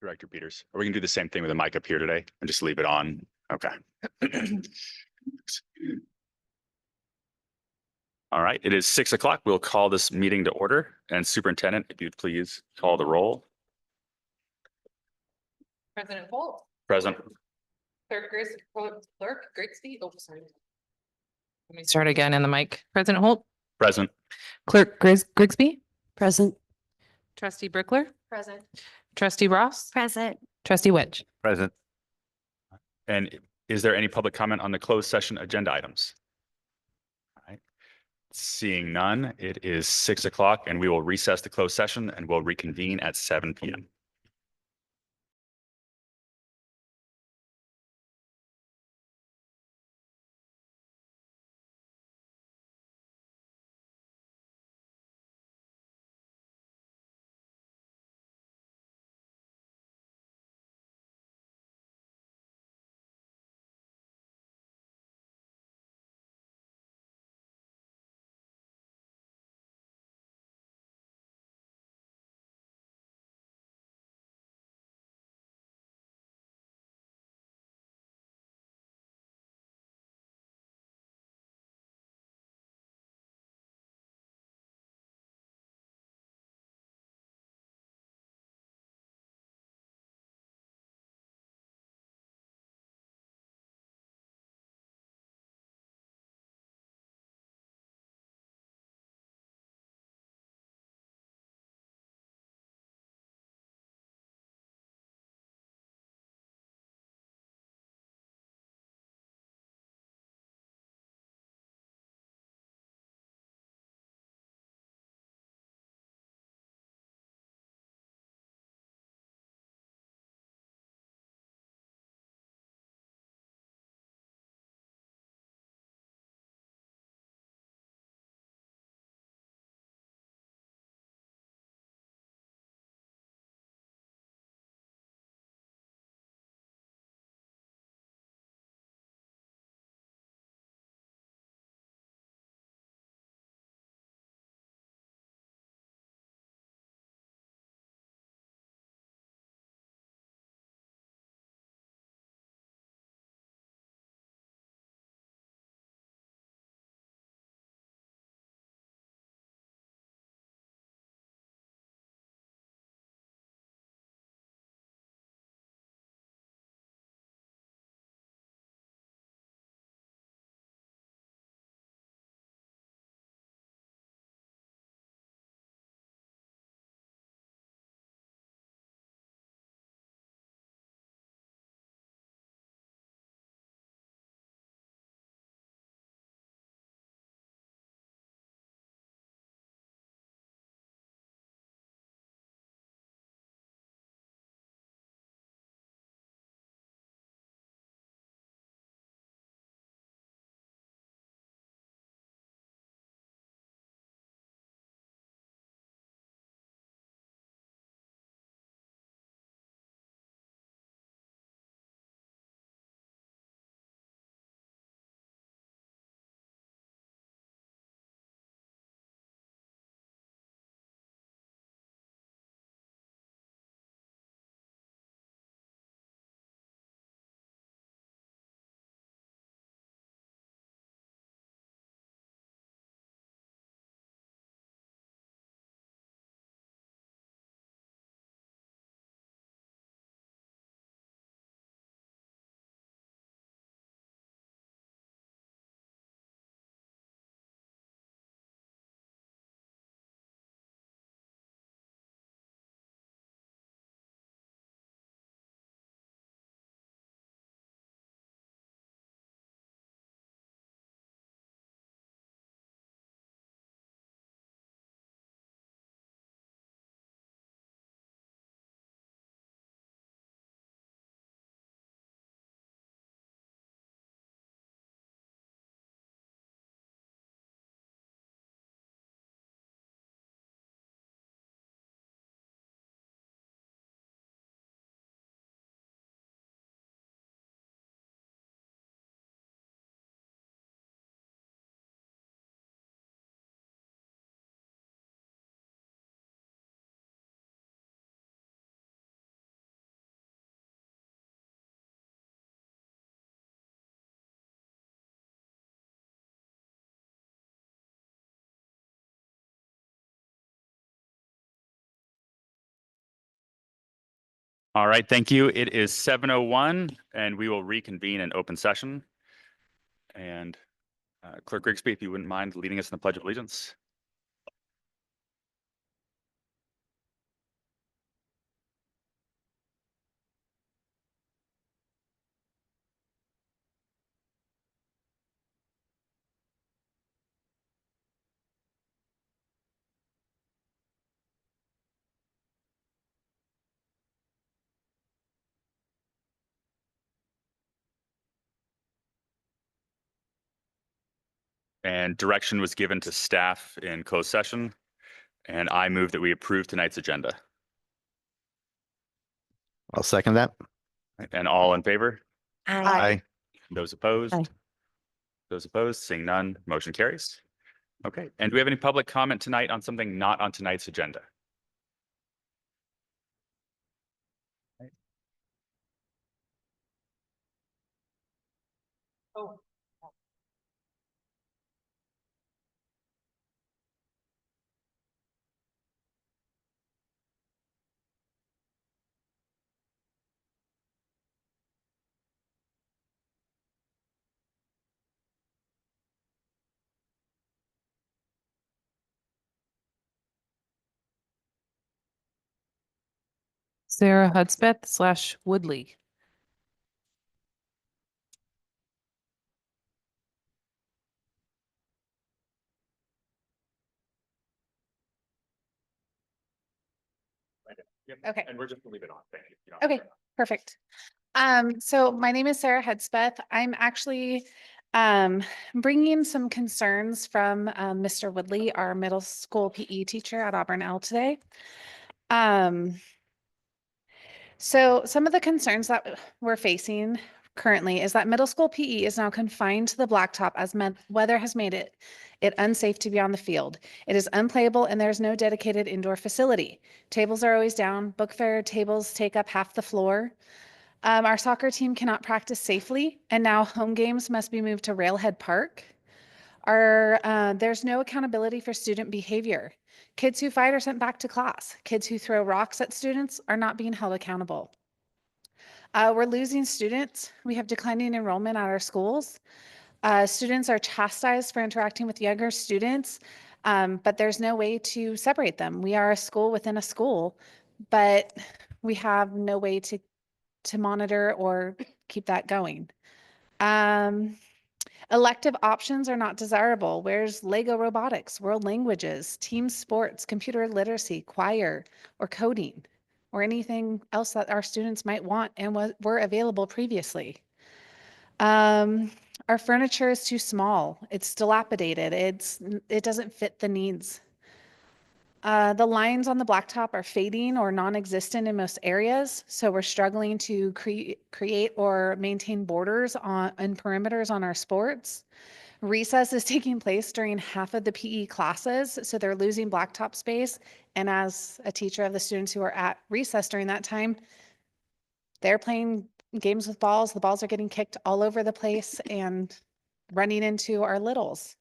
Director Peters. Are we gonna do the same thing with the mic up here today and just leave it on? Okay. All right, it is 6 o'clock. We'll call this meeting to order. And Superintendent, if you'd please call the roll. President Holt, Present. Clerk Grigsby. Oh, sorry. Let me start again in the mic. President Holt, Present. Clerk Grigsby, Present. Trustee Brickler, Present. Trustee Ross, Present. Trustee Wedge. Present. And is there any public comment on the closed session agenda items? All right. Seeing none, it is 6 o'clock and we will recess the closed session and we'll reconvene at 7 p.m. All right, thank you. It is 7:01 and we will reconvene in open session. And Clerk Grigsby, if you wouldn't mind leading us in the Pledge of Allegiance. And direction was given to staff in closed session. And I move that we approve tonight's agenda. I'll second that. And all in favor? Aye. Those opposed? Aye. Those opposed? Seeing none, motion carries. Okay, and do we have any public comment tonight on something not on tonight's agenda? Oh. Sarah Hudspeth / Woodley. Okay. And we're just gonna leave it on. Thank you. Okay, perfect. So my name is Sarah Hudspeth. I'm actually bringing some concerns from Mr. Woodley, our middle school PE teacher at Auburn L today. So some of the concerns that we're facing currently is that middle school PE is now confined to the blacktop as weather has made it unsafe to be on the field. It is unplayable and there's no dedicated indoor facility. Tables are always down. Book fair tables take up half the floor. Our soccer team cannot practice safely, and now home games must be moved to Railhead Park. There's no accountability for student behavior. Kids who fight are sent back to class. Kids who throw rocks at students are not being held accountable. We're losing students. We have declining enrollment at our schools. Students are chastised for interacting with younger students, but there's no way to separate them. We are a school within a school, but we have no way to monitor or keep that going. Elective options are not desirable. Where's Lego robotics, world languages, team sports, computer literacy, choir, or coding, or anything else that our students might want and were available previously? Our furniture is too small. It's dilapidated. It doesn't fit the needs. The lines on the blacktop are fading or non-existent in most areas, so we're struggling to create or maintain borders and perimeters on our sports. Recess is taking place during half of the PE classes, so they're losing blacktop space. And as a teacher of the students who are at recess during that time, they're playing games with balls. The balls are getting kicked all over the place and running into our littles.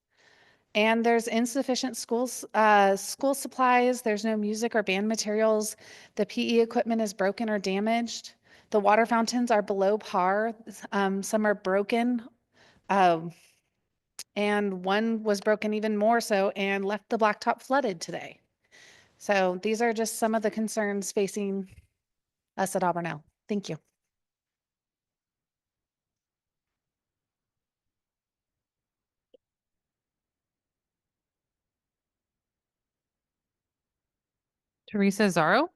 And there's insufficient school supplies. There's no music or band materials. The PE equipment is broken or damaged. The water fountains are below par. Some are broken. And one was broken even more so and left the blacktop flooded today. So these are just some of the concerns facing us at Auburn L. Thank you. Teresa Zaro.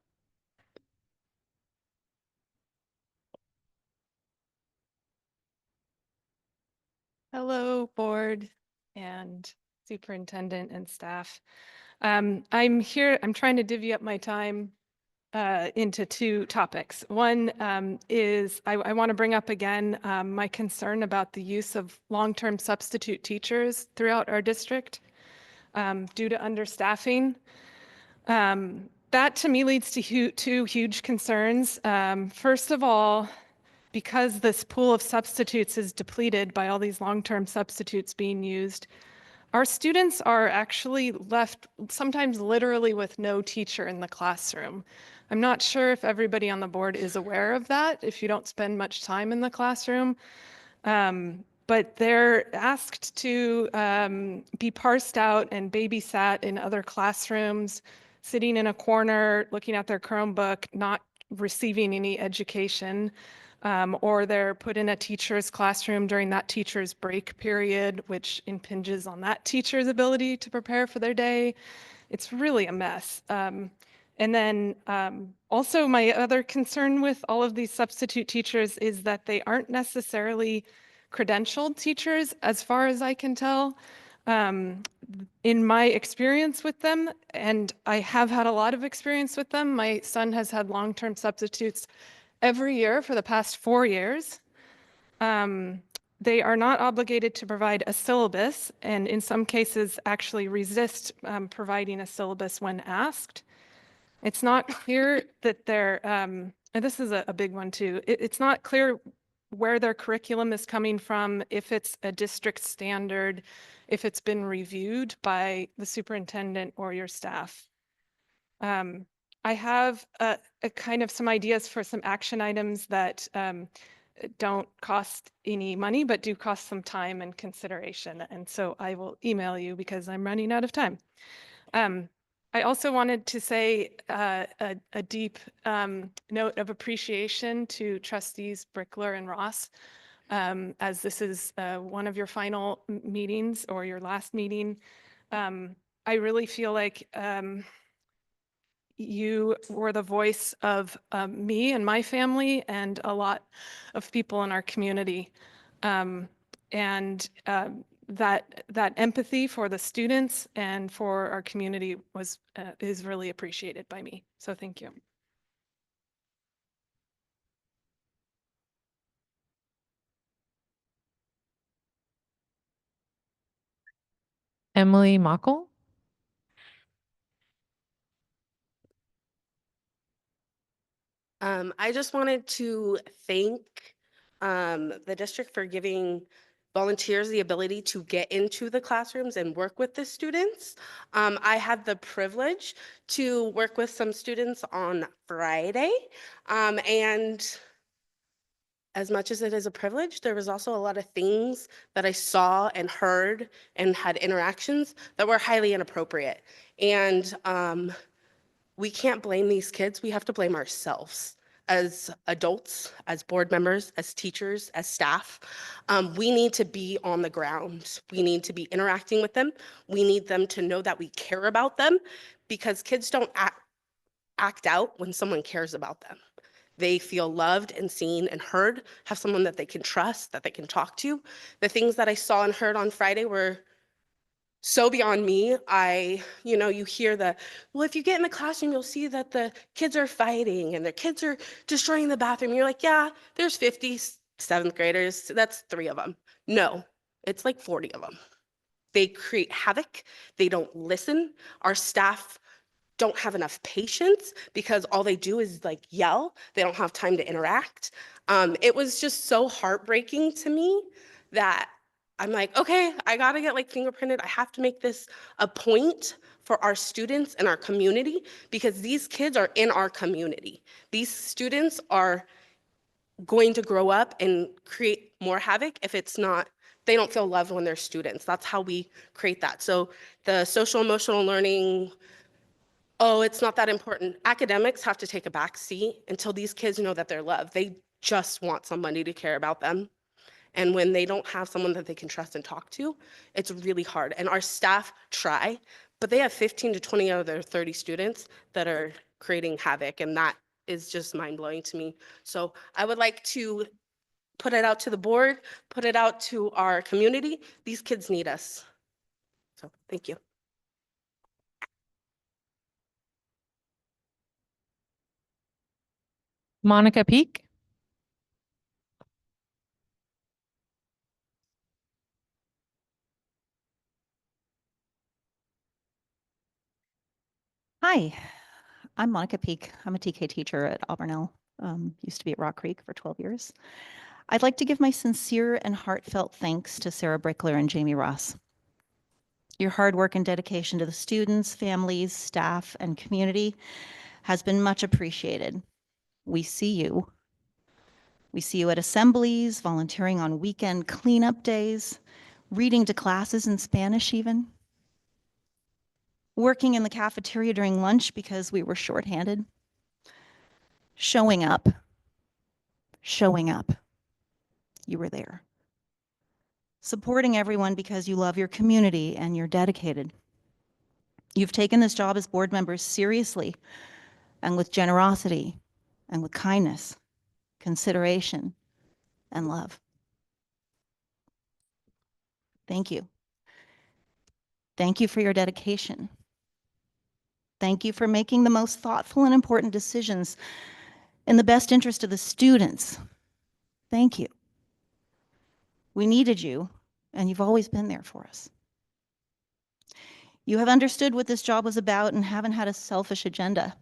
Hello, board and superintendent and staff. I'm here, I'm trying to divvy up my time into two topics. One is I want to bring up again my concern about the use of long-term substitute teachers throughout our district due to understaffing. That to me leads to two huge concerns. First of all, because this pool of substitutes is depleted by all these long-term substitutes being used, Our students are actually left sometimes literally with no teacher in the classroom. I'm not sure if everybody on the board is aware of that, if you don't spend much time in the classroom. But they're asked to be parsed out and babysat in other classrooms, sitting in a corner, looking at their Chromebook, not receiving any education. Or they're put in a teacher's classroom during that teacher's break period, which impinges on that teacher's ability to prepare for their day. It's really a mess. And then also my other concern with all of these substitute teachers is that they aren't necessarily credentialed teachers, as far as I can tell. In my experience with them, and I have had a lot of experience with them, my son has had long-term substitutes every year for the past 4 years. They are not obligated to provide a syllabus, and in some cases actually resist providing a syllabus when asked. It's not clear that they're, and this is a big one too, it's not clear where their curriculum is coming from, if it's a district standard, if it's been reviewed by the superintendent or your staff. I have a kind of some ideas for some action items that don't cost any money, but do cost some time and consideration. And so I will email you because I'm running out of time. I also wanted to say a deep note of appreciation to trustees Brickler and Ross, as this is one of your final meetings or your last meeting. I really feel like you were the voice of me and my family and a lot of people in our community. That empathy for the students and for our community is really appreciated by me. So thank you. Emily Mockle. I just wanted to thank the district for giving volunteers the ability to get into the classrooms and work with the students. I had the privilege to work with some students on Friday, and as much as it is a privilege, there was also a lot of things that I saw and heard and had interactions that were highly inappropriate. And we can't blame these kids. We have to blame ourselves as adults, as board members, as teachers, as staff. We need to be on the ground. We need to be interacting with them. We need them to know that we care about them, because kids don't act out when someone cares about them. They feel loved and seen and heard, have someone that they can trust, that they can talk to. The things that I saw and heard on Friday were so beyond me. You hear well, if you get in the classroom, you'll see that the kids are fighting and their kids are destroying the bathroom. You're like, yeah, there's 50 seventh graders. That's 3 of them. No, it's like 40 of them. They create havoc. They don't listen. Our staff don't have enough patience because all they do is like yell. They don't have time to interact. It was just so heartbreaking to me that I'm like, okay, I gotta get like fingerprinted. I have to make this a point for our students and our community, because these kids are in our community. These students are going to grow up and create more havoc if they don't feel loved when they're students. That's how we create that. So the social emotional learning, oh, it's not that important. Academics have to take a back seat until these kids know that they're loved. They just want somebody to care about them. And when they don't have someone that they can trust and talk to, it's really hard. And our staff try, but they have 15 to 20 out of their 30 students that are creating havoc. And that is just mind-blowing to me. So I would like to put it out to the board, put it out to our community. These kids need us. So thank you. Monica Peak. Hi, I'm Monica Peak. I'm a TK teacher at Auburn. Used to be at Rock Creek for 12 years. I'd like to give my sincere and heartfelt thanks to Sarah Brickler and Jamie Ross. Your hard work and dedication to the students, families, staff, and community has been much appreciated. We see you. We see you at assemblies, volunteering on weekend cleanup days, reading to classes in Spanish even, working in the cafeteria during lunch because we were shorthanded, showing up. You were there. Supporting everyone because you love your community and you're dedicated. You've taken this job as board members seriously and with generosity and with kindness, consideration, and love. Thank you. Thank you for your dedication. Thank you for making the most thoughtful and important decisions in the best interest of the students. Thank you. We needed you, and you've always been there for us. You have understood what this job was about and haven't had a selfish agenda.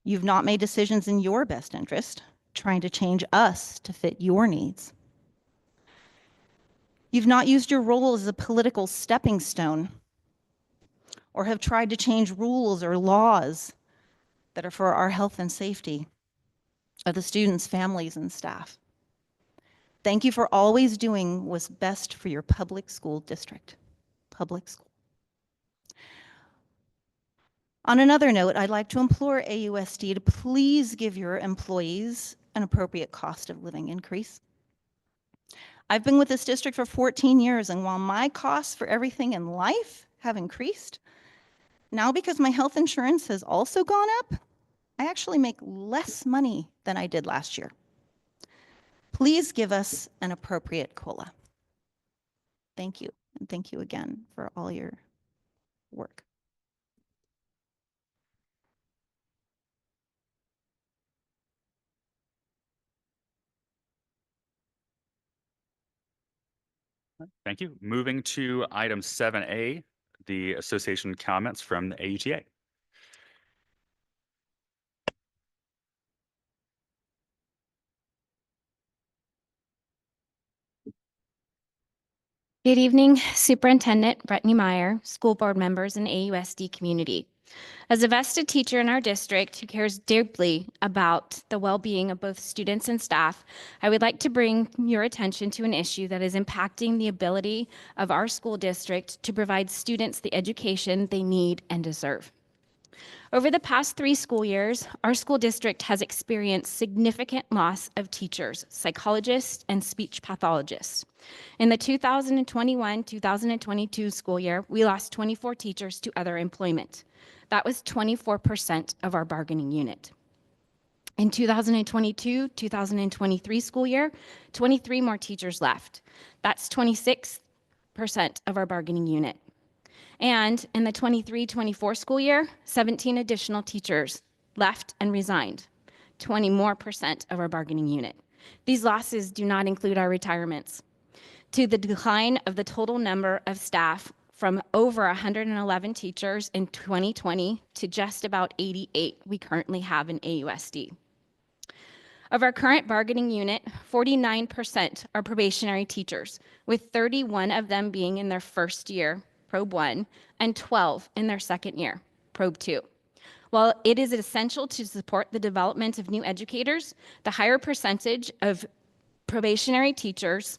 You've not made decisions in your best interest, trying to change us to fit your needs. You've not used your role as a political stepping stone or have tried to change rules or laws that are for our health and safety of the students, families, and staff. Thank you for always doing what's best for your public school district, public school. On another note, I'd like to implore AUSD to please give your employees an appropriate cost of living increase. I've been with this district for 14 years, and while my costs for everything in life have increased, now because my health insurance has also gone up, I actually make less money than I did last year. Please give us an appropriate COLA. Thank you, and thank you again for all your work. Thank you. Moving to item 7A, the association comments from the AUTA. Good evening, Superintendent Brittany Meyer, school board members, and AUSD community. As a vested teacher in our district who cares deeply about the well-being of both students and staff, I would like to bring your attention to an issue that is impacting the ability of our school district to provide students the education they need and deserve. Over the past 3 school years, our school district has experienced significant loss of teachers, psychologists, and speech pathologists. In the 2021-2022 school year, we lost 24 teachers to other employment. That was 24% of our bargaining unit. In 2022-2023 school year, 23 more teachers left. That's 26% of our bargaining unit. And in the 23-24 school year, 17 additional teachers left and resigned, 20% more of our bargaining unit. These losses do not include our retirements. To the decline of the total number of staff from over 111 teachers in 2020 to just about 88 we currently have in AUSD. Of our current bargaining unit, 49% are probationary teachers, with 31 of them being in their first year, Probe 1, and 12 in their second year, Probe 2. While it is essential to support the development of new educators, the higher percentage of probationary teachers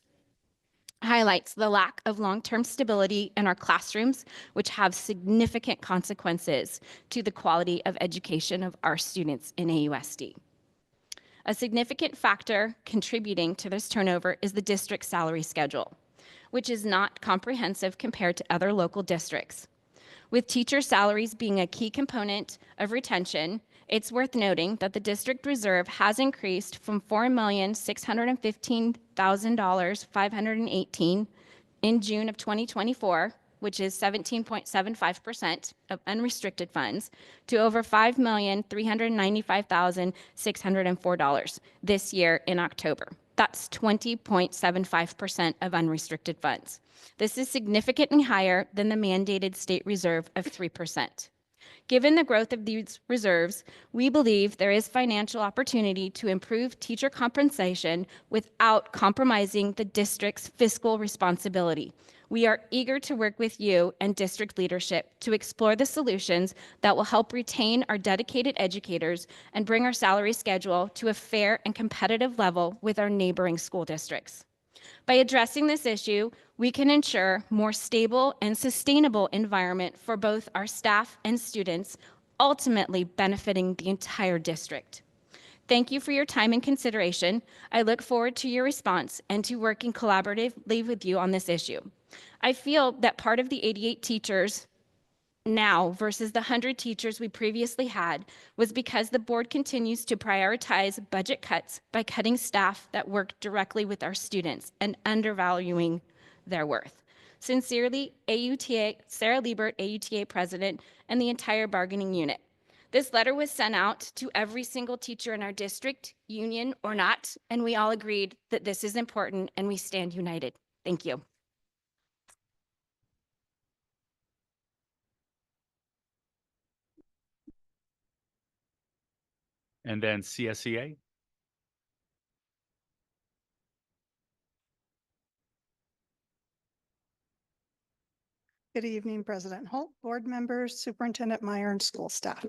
highlights the lack of long-term stability in our classrooms, which have significant consequences to the quality of education of our students in AUSD. A significant factor contributing to this turnover is the district salary schedule, which is not comprehensive compared to other local districts. With teacher salaries being a key component of retention, it's worth noting that the district reserve has increased from $4,615,518 in June of 2024, which is 17.75% of unrestricted funds, to over $5,395,604 this year in October. That's 20.75% of unrestricted funds. This is significantly higher than the mandated state reserve of 3%. Given the growth of these reserves, we believe there is financial opportunity to improve teacher compensation without compromising the district's fiscal responsibility. We are eager to work with you and district leadership to explore the solutions that will help retain our dedicated educators and bring our salary schedule to a fair and competitive level with our neighboring school districts. By addressing this issue, we can ensure more stable and sustainable environment for both our staff and students, ultimately benefiting the entire district. Thank you for your time and consideration. I look forward to your response and to working collaboratively with you on this issue. I feel that part of the 88 teachers now versus the 100 teachers we previously had was because the board continues to prioritize budget cuts by cutting staff that work directly with our students and undervaluing their worth. Sincerely, AUTA, Sarah Liebert, AUTA president, and the entire bargaining unit. This letter was sent out to every single teacher in our district, union or not, and we all agreed that this is important and we stand united. Thank you. And then CSEA. Good evening, President Holt, board members, Superintendent Meyer, and school staff.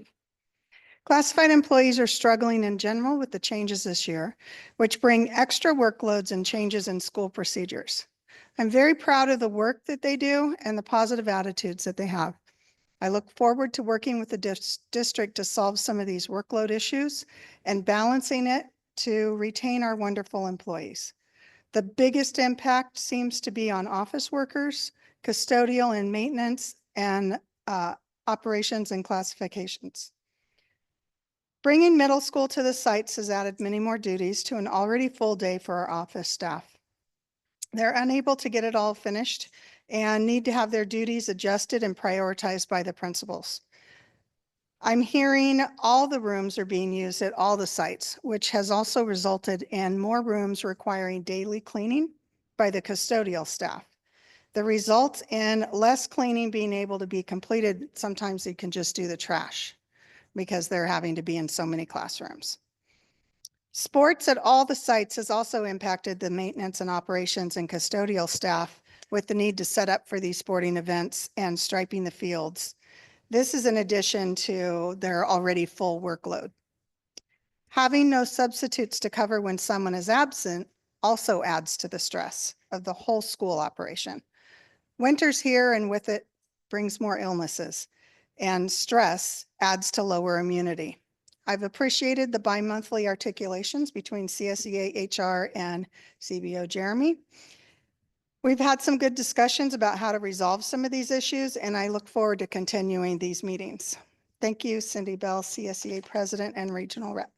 Classified employees are struggling in general with the changes this year, which bring extra workloads and changes in school procedures. I'm very proud of the work that they do and the positive attitudes that they have. I look forward to working with the district to solve some of these workload issues and balancing it to retain our wonderful employees. The biggest impact seems to be on office workers, custodial and maintenance, and operations and classifications. Bringing middle school to the sites has added many more duties to an already full day for our office staff. They're unable to get it all finished and need to have their duties adjusted and prioritized by the principals. I'm hearing all the rooms are being used at all the sites, which has also resulted in more rooms requiring daily cleaning by the custodial staff. The results in less cleaning being able to be completed. Sometimes they can just do the trash because they're having to be in so many classrooms. Sports at all the sites has also impacted the maintenance and operations and custodial staff with the need to set up for these sporting events and striping the fields. This is in addition to their already full workload. Having no substitutes to cover when someone is absent also adds to the stress of the whole school operation. Winter's here, and with it brings more illnesses, and stress adds to lower immunity. I've appreciated the bi-monthly articulations between CSEA, HR, and CBO Jeremy. We've had some good discussions about how to resolve some of these issues, and I look forward to continuing these meetings. Thank you, Cindy Bell, CSEA President and Regional Rep.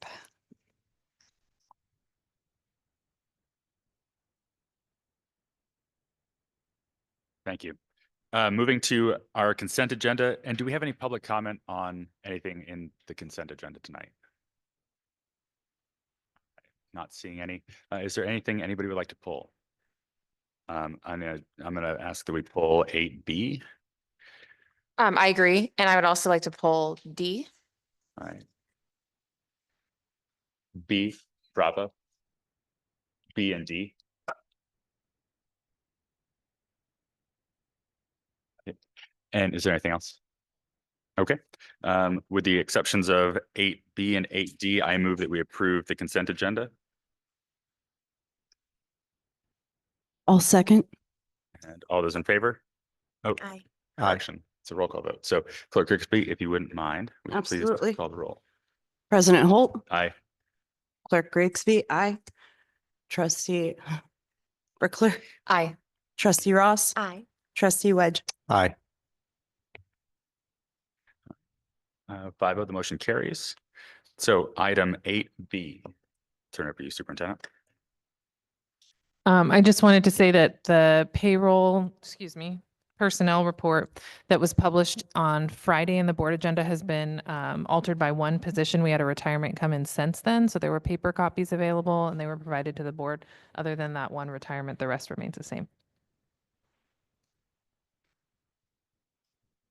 Thank you. Moving to our consent agenda, and do we have any public comment on anything in the consent agenda tonight? Not seeing any. Is there anything anybody would like to pull? I'm gonna ask that we pull 8B. I agree. And I would also like to pull D. All right. B, Bravo. B and D. And is there anything else? Okay. With the exceptions of 8B and 8D, I move that we approve the consent agenda. I'll second. And all those in favor? Oh, Aye. action. It's a roll call vote. So Clerk Grigsby, if you wouldn't mind, would you please Absolutely. call the roll? President Holt, Aye. Clerk Grigsby, aye. Trustee Brickler, Aye. Trustee Ross, Aye. Trustee Wedge. Aye. 5-0, the motion carries. So item 8B, turn it over to you, Superintendent. I just wanted to say that the personnel report that was published on Friday in the board agenda has been altered by one position. We had a retirement come in since then, so there were paper copies available and they were provided to the board. Other than that one retirement, the rest remains the same.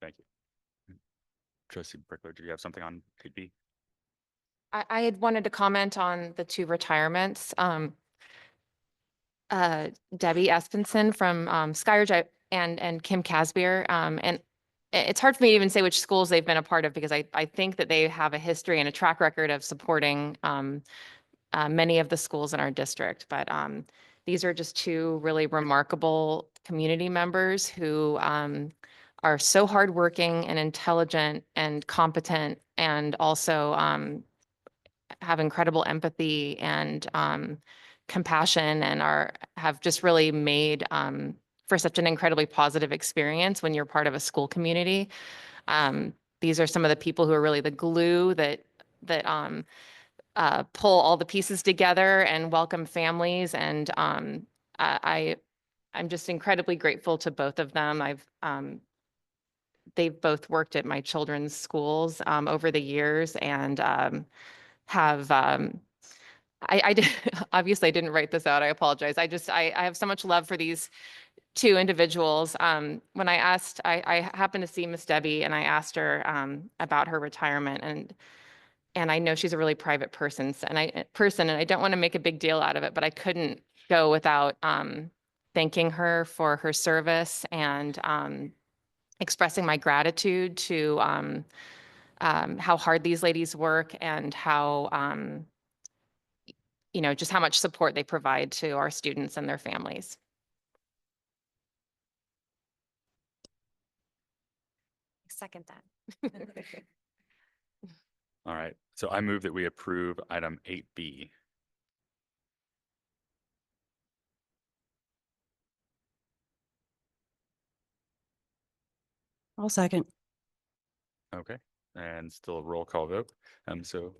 Thank you. Trustee Brickler, do you have something on 8B? I had wanted to comment on the two retirements. Debbie Espenson from Skyridge and Kim Casbier. And it's hard for me to even say which schools they've been a part of because I think that they have a history and a track record of supporting many of the schools in our district. But these are just two really remarkable community members who are so hardworking and intelligent and competent and also have incredible empathy and compassion and have just really made for such an incredibly positive experience when you're part of a school community. These are some of the people who are really the glue that pull all the pieces together and welcome families. And I'm just incredibly grateful to both of them. They've both worked at my children's schools over the years and have I did obviously I didn't write this out. I apologize. I have so much love for these two individuals. When I happened to see Miss Debbie and I asked her about her retirement and I know she's a really private person and I don't want to make a big deal out of it, but I couldn't go without thanking her for her service and expressing my gratitude to how hard these ladies work and how just how much support they provide to our students and their families. Second that. All right, so I move that we approve item 8B. I'll second. Okay, and still a roll call vote. So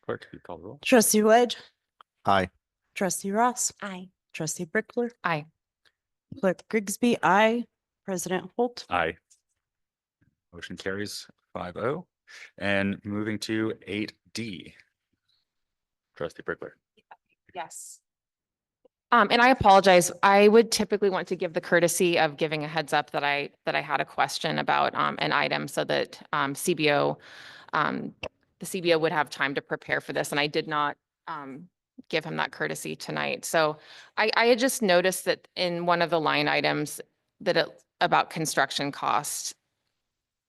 clerk, can you call the roll? Trustee Wedge, Aye. trustee Ross, Aye. trustee Brickler, Aye. clerk Grigsby, aye. President Holt. Aye. Motion carries 5-0. And moving to 8D. Trustee Brickler. Yes. And I apologize. I would typically want to give the courtesy of giving a heads up that I had a question about an item so that the CBO would have time to prepare for this. And I did not give him that courtesy tonight. So I had just noticed that in one of the line items about construction costs.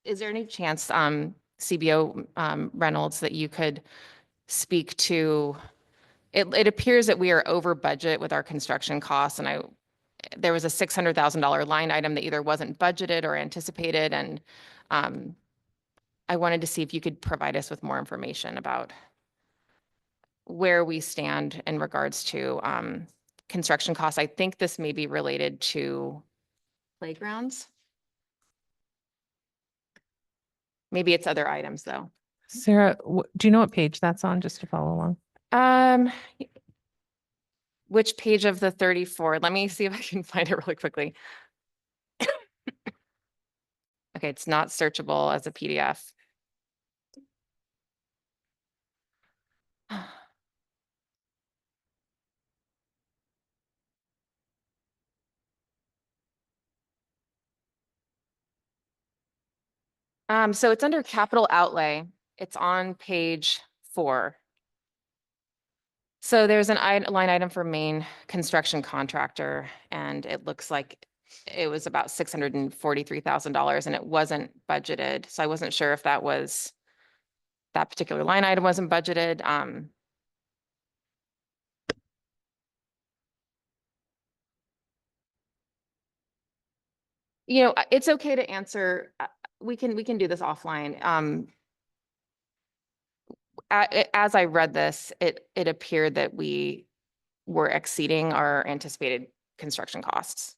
Is there any chance, CBO Reynolds, that you could speak to? It appears that we are over budget with our construction costs, and there was a $600,000 line item that either wasn't budgeted or anticipated, and I wanted to see if you could provide us with more information about where we stand in regards to construction costs. I think this may be related to playgrounds. Maybe it's other items, though. Sarah, do you know what page that's on, just to follow along? Which page of the 34? Let me see if I can find it really quickly. Okay, it's not searchable as a PDF. So it's under capital outlay. It's on page 4. So there's line item for main construction contractor, and it looks like it was about $643,000 and it wasn't budgeted. So I wasn't sure if that particular line item wasn't budgeted. It's okay to answer. We can do this offline. As I read this, it appeared that we were exceeding our anticipated construction costs.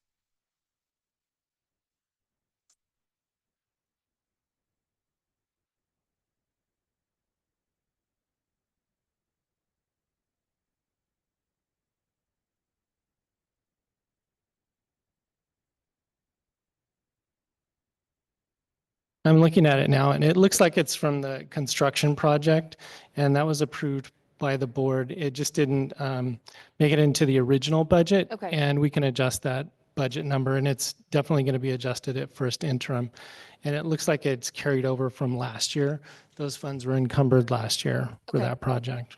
I'm looking at it now and it looks like it's from the construction project and that was approved by the board. It just didn't make it into the original budget. Okay. And we can adjust that budget number, and it's definitely going to be adjusted at first interim. And it looks like it's carried over from last year. Those funds were encumbered last year for Okay. that project.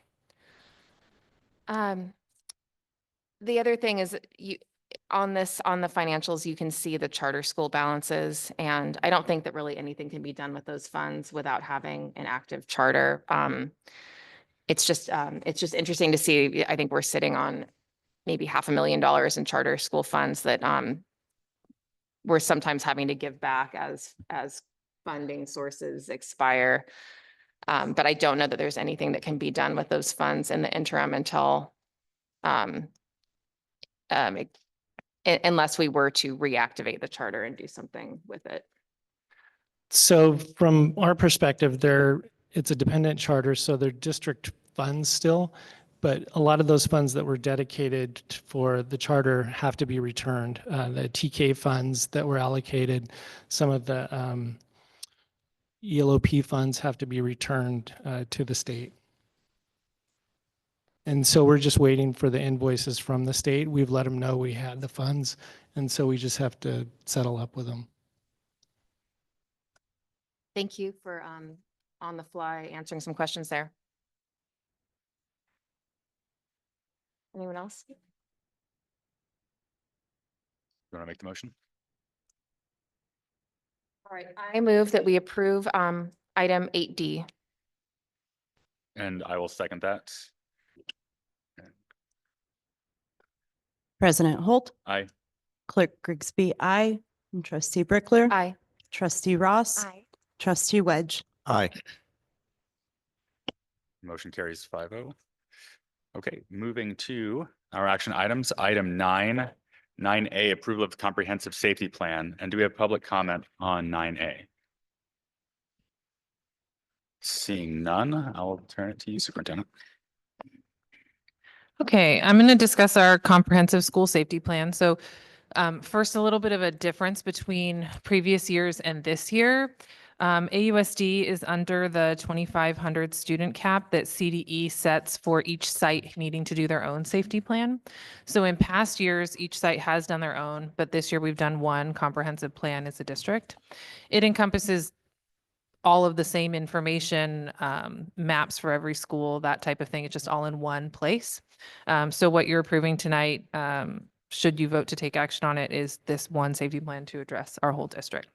The other thing is you, on this, on the financials, you can see the charter school balances. And I don't think that really anything can be done with those funds without having an active charter. It's just interesting to see. I think we're sitting on maybe $500,000 in charter school funds that we're sometimes having to give back as funding sources expire. But I don't know that there's anything that can be done with those funds in the interim until unless we were to reactivate the charter and do something with it. So from our perspective, it's a dependent charter, so they're district funds still, but a lot of those funds that were dedicated for the charter have to be returned. The TK funds that were allocated, some of the ELOP funds have to be returned to the state. And so we're just waiting for the invoices from the state. We've let them know we had the funds, and so we just have to settle up with them. Thank you for on the fly answering some questions there. Anyone else? You want to make the motion? All right, I move that we approve item 8D. And I will second that. President Holt, Aye. Clerk Grigsby, aye. And Trustee Brickler. Aye. Trustee Ross. Trustee Wedge. Aye. Motion carries 5-0. Okay, moving to our action items. Item 9A, approval of comprehensive safety plan. And do we have public comment on 9A? Seeing none, I'll turn it to you, Superintendent. Okay, I'm going to discuss our comprehensive school safety plan. So first, a little bit of a difference between previous years and this year. AUSD is under the 2,500 student cap that CDE sets for each site needing to do their own safety plan. So in past years, each site has done their own, but this year we've done one comprehensive plan as a district. It encompasses all of the same information, maps for every school, that type of thing. It's just all in one place. So what you're approving tonight, should you vote to take action on it, is this one safety plan to address our whole district.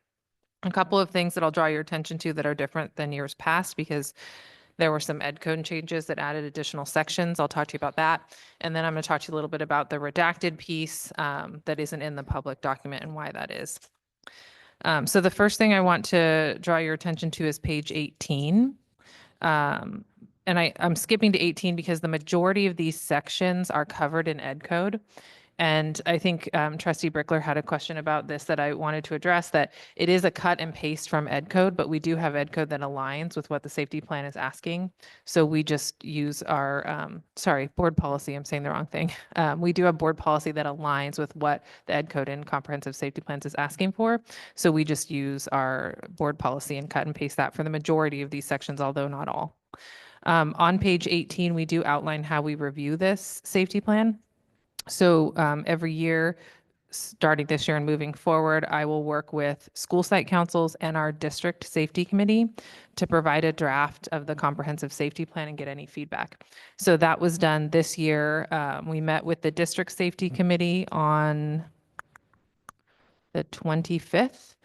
A couple of things that I'll draw your attention to that are different than years past because there were some ed code changes that added additional sections. I'll talk to you about that. And then I'm going to talk to you a little bit about the redacted piece that isn't in the public document and why that is. So the first thing I want to draw your attention to is page 18. And I'm skipping to 18 because the majority of these sections are covered in ed code. And I think Trustee Brickler had a question about this that I wanted to address, that it is a cut and paste from ed code, but we do have ed code that aligns with what the safety plan is asking. So we just use our, board policy. I'm saying the wrong thing. We do have board policy that aligns with what the ed code and comprehensive safety plans is asking for. So we just use our board policy and cut and paste that for the majority of these sections, although not all. On page 18, we do outline how we review this safety plan. So every year, starting this year and moving forward, I will work with school site councils and our district safety committee to provide a draft of the comprehensive safety plan and get any feedback. So that was done this year. We met with the district safety committee on the 25th.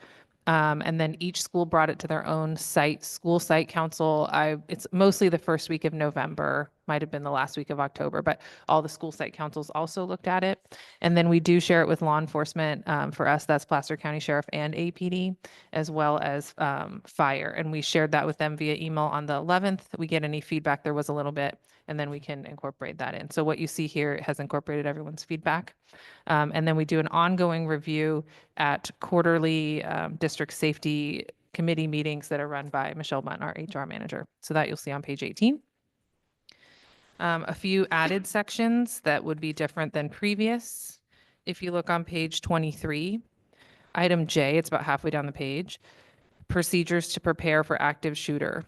And then each school brought it to their own school site council. It's mostly the first week of November, might have been the last week of October, but all the school site councils also looked at it. And then we do share it with law enforcement. For us, that's Placer County Sheriff and APD, as well as fire. And we shared that with them via email on the 11th. We get any feedback, there was a little bit, and then we can incorporate that in. So what you see here has incorporated everyone's feedback. And then we do an ongoing review at quarterly district safety committee meetings that are run by Michelle Bunt, our HR manager. So that you'll see on page 18. A few added sections that would be different than previous. If you look on page 23, item J, it's about halfway down the page, procedures to prepare for active shooter.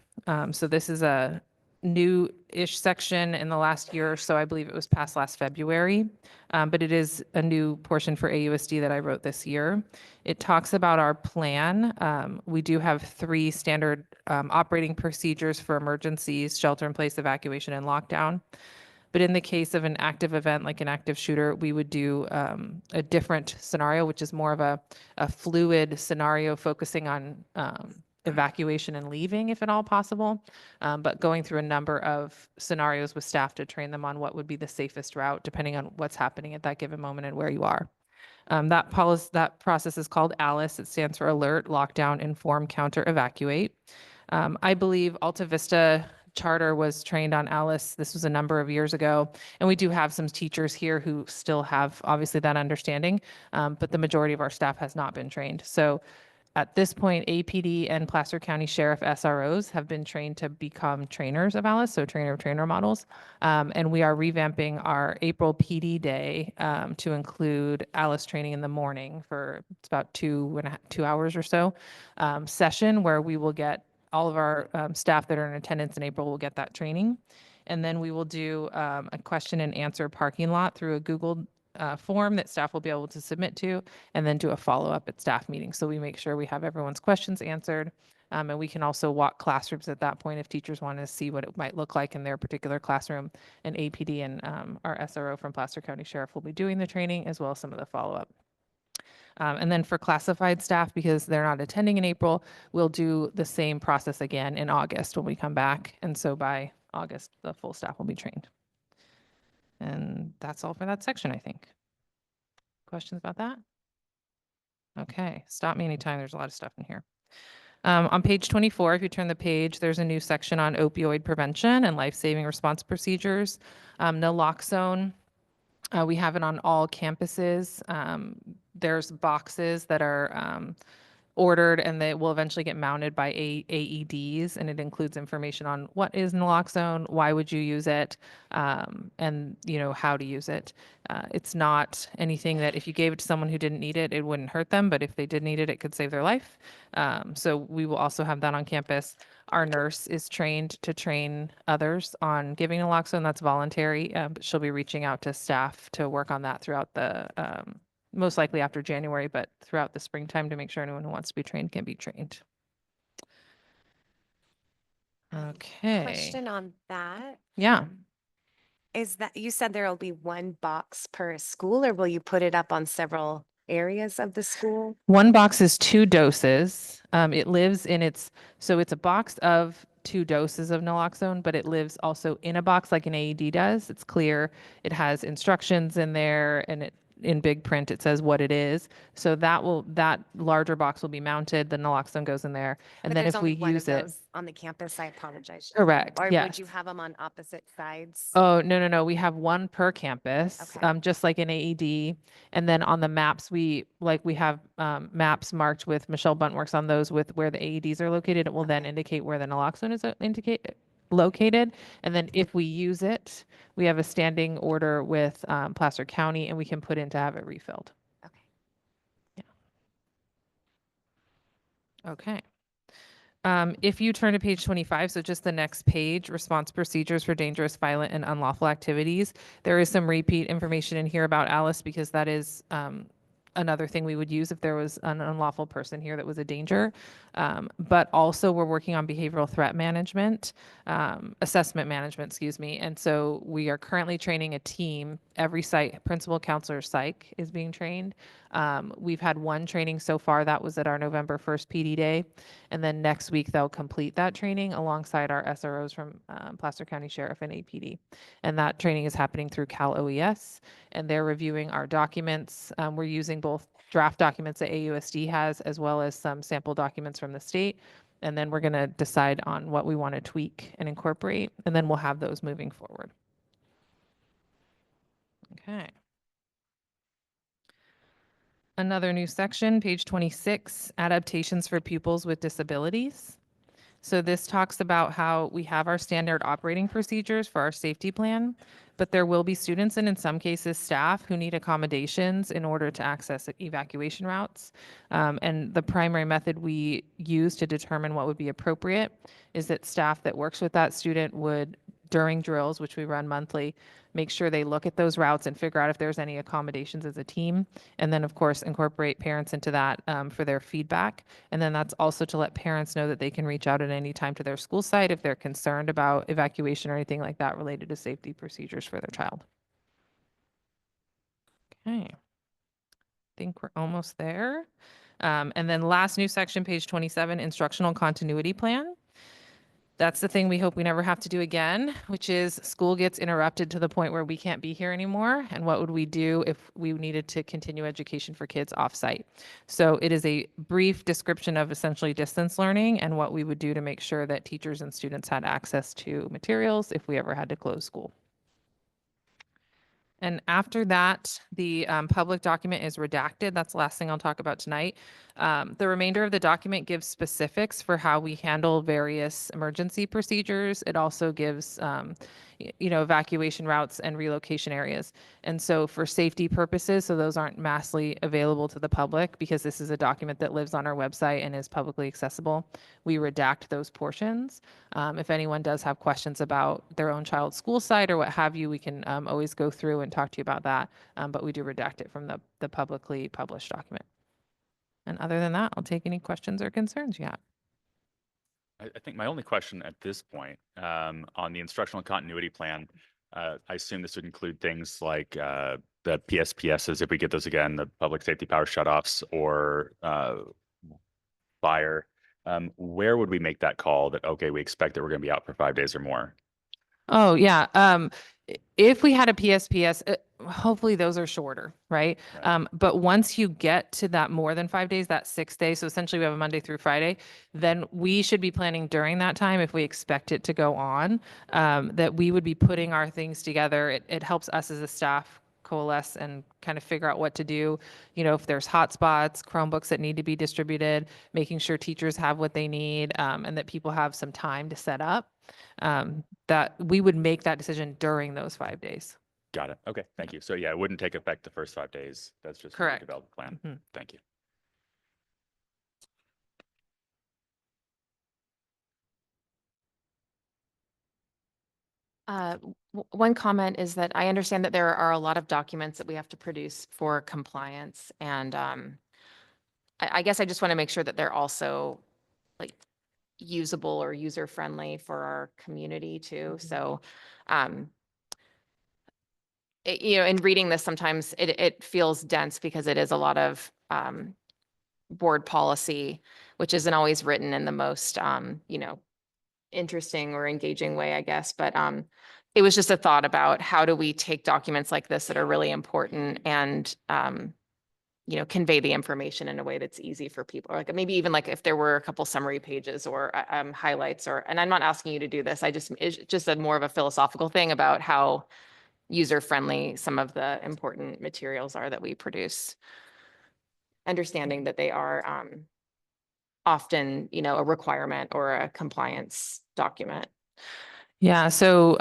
So this is a new-ish section in the last year or so. I believe it was passed last February, but it is a new portion for AUSD that I wrote this year. It talks about our plan. We do have 3 standard operating procedures for emergencies, shelter-in-place, evacuation, and lockdown. But in the case of an active event, like an active shooter, we would do a different scenario, which is more of a fluid scenario focusing on evacuation and leaving, if at all possible, but going through a number of scenarios with staff to train them on what would be the safest route, depending on what's happening at that given moment and where you are. That process is called ALICE. It stands for Alert, Lockdown, Inform, Counter, Evacuate. I believe Alta Vista Charter was trained on ALICE. This was a number of years ago. And we do have some teachers here who still have obviously that understanding, but the majority of our staff has not been trained. So at this point, APD and Placer County Sheriff SROs have been trained to become trainers of ALICE, so trainer models. And we are revamping our April PD day to include ALICE training in the morning for it's about 2 hours or so session where we will get all of our staff that are in attendance in April will get that training. And then we will do a question and answer parking lot through a Google form that staff will be able to submit to, and then do a follow-up at staff meetings. So we make sure we have everyone's questions answered. And we can also walk classrooms at that point if teachers want to see what it might look like in their particular classroom. And APD and our SRO from Placer County Sheriff will be doing the training as well as some of the follow-up. And then for classified staff, because they're not attending in April, we'll do the same process again in August when we come back. And so by August, the full staff will be trained. And that's all for that section, I think. Questions about that? Okay, stop me anytime. There's a lot of stuff in here. On page 24, if you turn the page, there's a new section on opioid prevention and life-saving response procedures. Naloxone, we have it on all campuses. There's boxes that are ordered and they will eventually get mounted by AEDs, and it includes information on what is naloxone, why would you use it, and how to use it. It's not anything that if you gave it to someone who didn't need it, it wouldn't hurt them, but if they did need it, it could save their life. So we will also have that on campus. Our nurse is trained to train others on giving naloxone. That's voluntary, but she'll be reaching out to staff to work on that throughout the most likely after January, but throughout the springtime to make sure anyone who wants to be trained can be trained. Okay. Question on that. Yeah. Is that you said there will be one box per school, or will you put it up on several areas of the school? One box is 2 doses. It lives in so it's a box of 2 doses of naloxone, but it lives also in a box like an AED does. It's clear. It has instructions in there, and in big print, it says what it is. So that larger box will be mounted. The naloxone goes in there. And But then there's if we only one use of it. those on the campus, I apologize. Correct. Or yes. would you have them on opposite sides? Oh, no. We have one per campus, Okay. just like an AED. And then on the maps, we have maps marked with Michelle Bunt works on those with where the AEDs are located. It will then indicate where the naloxone is located. And then if we use it, we have a standing order with Placer County and we can put in to have it refilled. Okay. Yeah. Okay. If you turn to page 25, so just the next page, response procedures for dangerous, violent, and unlawful activities. There is some repeat information in here about ALICE because that is another thing we would use if there was an unlawful person here that was a danger. But also we're working on behavioral threat management, assessment management, excuse me. And so we are currently training a team. Every site, principal, counselor, psych is being trained. We've had one training so far. That was at our November 1st PD day. And then next week they'll complete that training alongside our SROs from Placer County Sheriff and APD. And that training is happening through Cal OES, and they're reviewing our documents. We're using both draft documents that AUSD has as well as some sample documents from the state. And then we're going to decide on what we want to tweak and incorporate, and then we'll have those moving forward. Okay. Another new section, page 26, adaptations for pupils with disabilities. So this talks about how we have our standard operating procedures for our safety plan, but there will be students and in some cases staff who need accommodations in order to access evacuation routes. And the primary method we use to determine what would be appropriate is that staff that works with that student would, during drills, which we run monthly, make sure they look at those routes and figure out if there's any accommodations as a team. And then, of course, incorporate parents into that for their feedback. And then that's also to let parents know that they can reach out at any time to their school site if they're concerned about evacuation or anything like that related to safety procedures for their child. Okay. Think we're almost there. And then last new section, page 27, instructional continuity plan. That's the thing we hope we never have to do again, which is school gets interrupted to the point where we can't be here anymore. And what would we do if we needed to continue education for kids offsite? So it is a brief description of essentially distance learning and what we would do to make sure that teachers and students had access to materials if we ever had to close school. And after that, the public document is redacted. That's the last thing I'll talk about tonight. The remainder of the document gives specifics for how we handle various emergency procedures. It also gives, evacuation routes and relocation areas. And so for safety purposes, so those aren't massively available to the public because this is a document that lives on our website and is publicly accessible, we redact those portions. If anyone does have questions about their own child's school site or what have you, we can always go through and talk to you about that. But we do redact it from the publicly published document. And other than that, I'll take any questions or concerns you have. I think my only question at this point on the instructional continuity plan, I assume this would include things like the PSPSs, if we get those again, the public safety power shutoffs or fire. Where would we make that call that, okay, we expect that we're going to be out for 5 days or more? Oh, yeah. If we had a PSPS, hopefully those are shorter, right? Right. But once you get to that more than 5 days, that 6 days, so essentially we have a Monday through Friday, then we should be planning during that time, if we expect it to go on, that we would be putting our things together. It helps us as a staff coalesce and kind of figure out what to do. If there's hotspots, Chromebooks that need to be distributed, making sure teachers have what they need, and that people have some time to set up. That we would make that decision during those 5 days. Got it. Okay, thank you. So yeah, it wouldn't take effect the first 5 days. That's just Correct. develop a plan. Mhm. Thank you. One comment is that I understand that there are a lot of documents that we have to produce for compliance. And I guess I just want to make sure that they're also like usable or user-friendly for our community too. So, in reading this, sometimes it feels dense because it is a lot of board policy, which isn't always written in the most, interesting or engaging way, I guess. But it was just a thought about how do we take documents like this that are really important and, convey the information in a way that's easy for people. Or like maybe even like if there were a couple summary pages or highlights and I'm not asking you to do this. It's just more of a philosophical thing about how user-friendly some of the important materials are that we produce. Understanding that they are often, a requirement or a compliance document. Yeah, so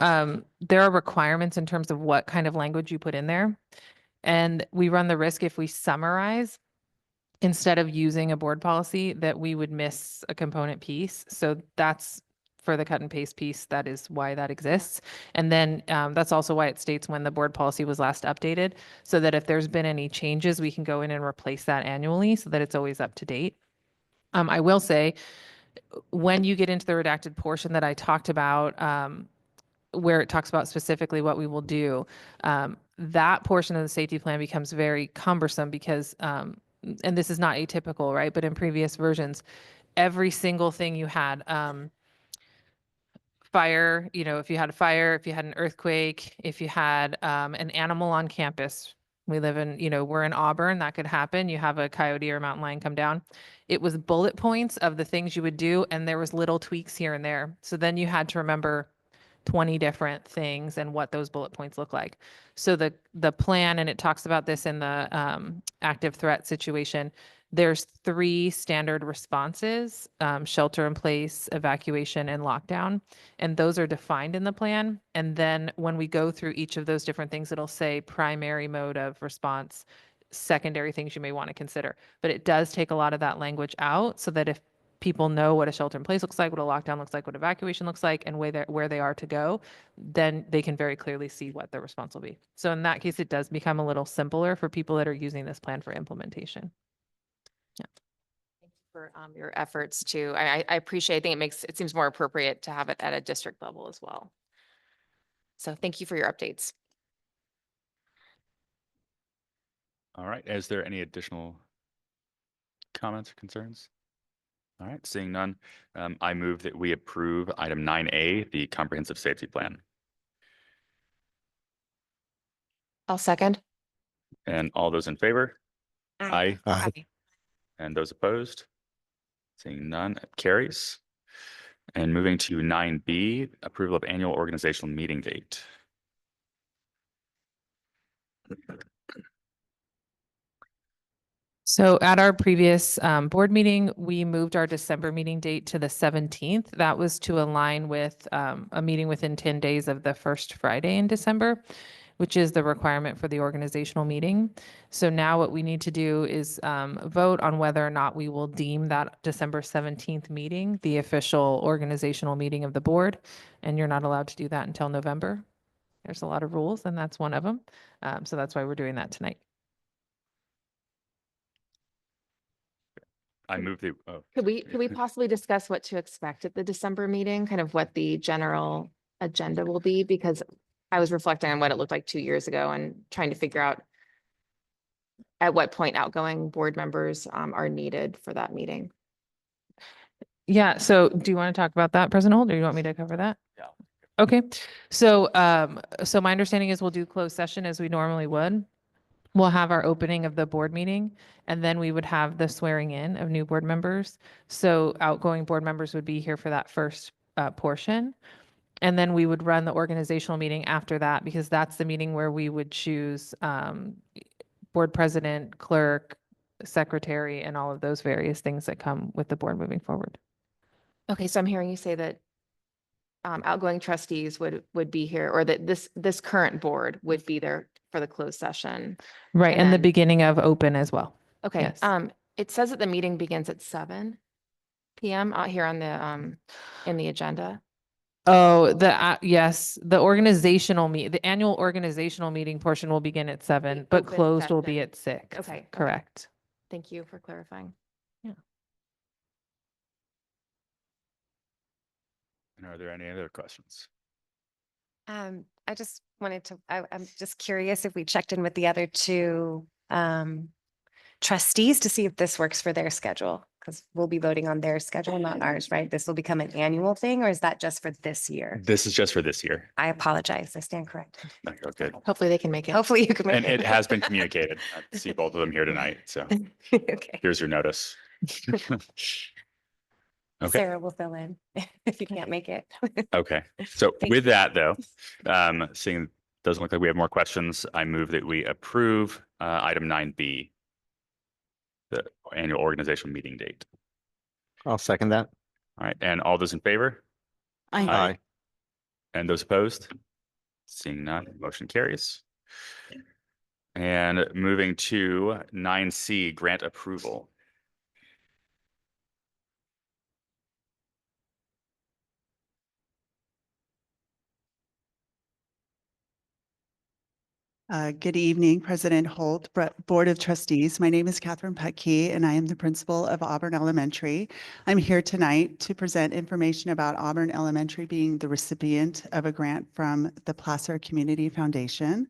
there are requirements in terms of what kind of language you put in there. And we run the risk if we summarize instead of using a board policy that we would miss a component piece. So that's for the cut and paste piece. That is why that exists. And then that's also why it states when the board policy was last updated, so that if there's been any changes, we can go in and replace that annually so that it's always up to date. I will say, when you get into the redacted portion that I talked about, where it talks about specifically what we will do, that portion of the safety plan becomes very cumbersome because, and this is not atypical, right? But in previous versions, every single thing you had, fire, if you had a fire, if you had an earthquake, if you had an animal on campus, we live in, we're in Auburn, that could happen. You have a coyote or a mountain lion come down. It was bullet points of the things you would do, and there was little tweaks here and there. So then you had to remember 20 different things and what those bullet points look like. So the plan, and it talks about this in the active threat situation, There's 3 standard responses, shelter in place, evacuation, and lockdown. And those are defined in the plan. And then when we go through each of those different things, it'll say primary mode of response, secondary things you may want to consider. But it does take a lot of that language out so that if people know what a shelter in place looks like, what a lockdown looks like, what evacuation looks like, and where they are to go, then they can very clearly see what their response will be. So in that case, it does become a little simpler for people that are using this plan for implementation. For your efforts to, I appreciate, I think it seems more appropriate to have it at a district level as well. So thank you for your updates. All right. Is there any additional comments or concerns? All right. Seeing none, I move that we approve item 9A, the comprehensive safety plan. I'll second. And all those in favor? Aye. Aye. And those opposed? Seeing none, it carries. And moving to 9B, approval of annual organizational meeting date. So at our previous board meeting, we moved our December meeting date to the 17th. That was to align with a meeting within 10 days of the first Friday in December, which is the requirement for the organizational meeting. So now what we need to do is vote on whether or not we will deem that December 17th meeting the official organizational meeting of the board. And you're not allowed to do that until November. There's a lot of rules, and that's one of them. So that's why we're doing that tonight. I move the, oh, Could we possibly discuss what to expect at the December meeting, kind of what the general agenda will be? Because I was reflecting on what it looked like 2 years ago and trying to figure out at what point outgoing board members are needed for that meeting. Yeah, so do you want to talk about that, President Holt, or do you want me to cover that? Yeah. Okay, so so my understanding is we'll do closed session as we normally would. We'll have our opening of the board meeting, and then we would have the swearing in of new board members. So outgoing board members would be here for that first portion. And then we would run the organizational meeting after that, because that's the meeting where we would choose board president, clerk, secretary, and all of those various things that come with the board moving forward. Okay, so I'm hearing you say that outgoing trustees would be here, or that this current board would be there for the closed session. Right, and the then- beginning of open as well. Okay, Yes. it says that the meeting begins at 7 PM out here on the in the agenda. Oh, yes, the annual organizational meeting portion will begin at 7, but open closed will be session. at 6. Okay. Correct. Thank you for clarifying. and are there any other questions? I just wanted to, I'm just curious if we checked in with the other 2 trustees to see if this works for their schedule, because we'll be voting on their schedule, not ours, right? This will become an annual thing, or is that just for this year? This is just for this year. I apologize. I stand corrected. Okay, good. Hopefully they can make it. Hopefully you can make And it has been communicated. I see both of them here tonight, so Okay. here's your notice. Okay. Sarah will fill in if you can't make it. Okay, so Thank with that though, seeing it doesn't look like we have more questions, I move that we approve item 9B, the annual organizational meeting date. I'll second that. All right, and all those in favor? Aye. And those opposed? Seeing none, motion carries. And moving to 9C, grant approval. Good evening, President Holt, Board of Trustees. My name is Catherine Putke, and I am the principal of Auburn Elementary. I'm here tonight to present information about Auburn Elementary being the recipient of a grant from the Placer Community Foundation.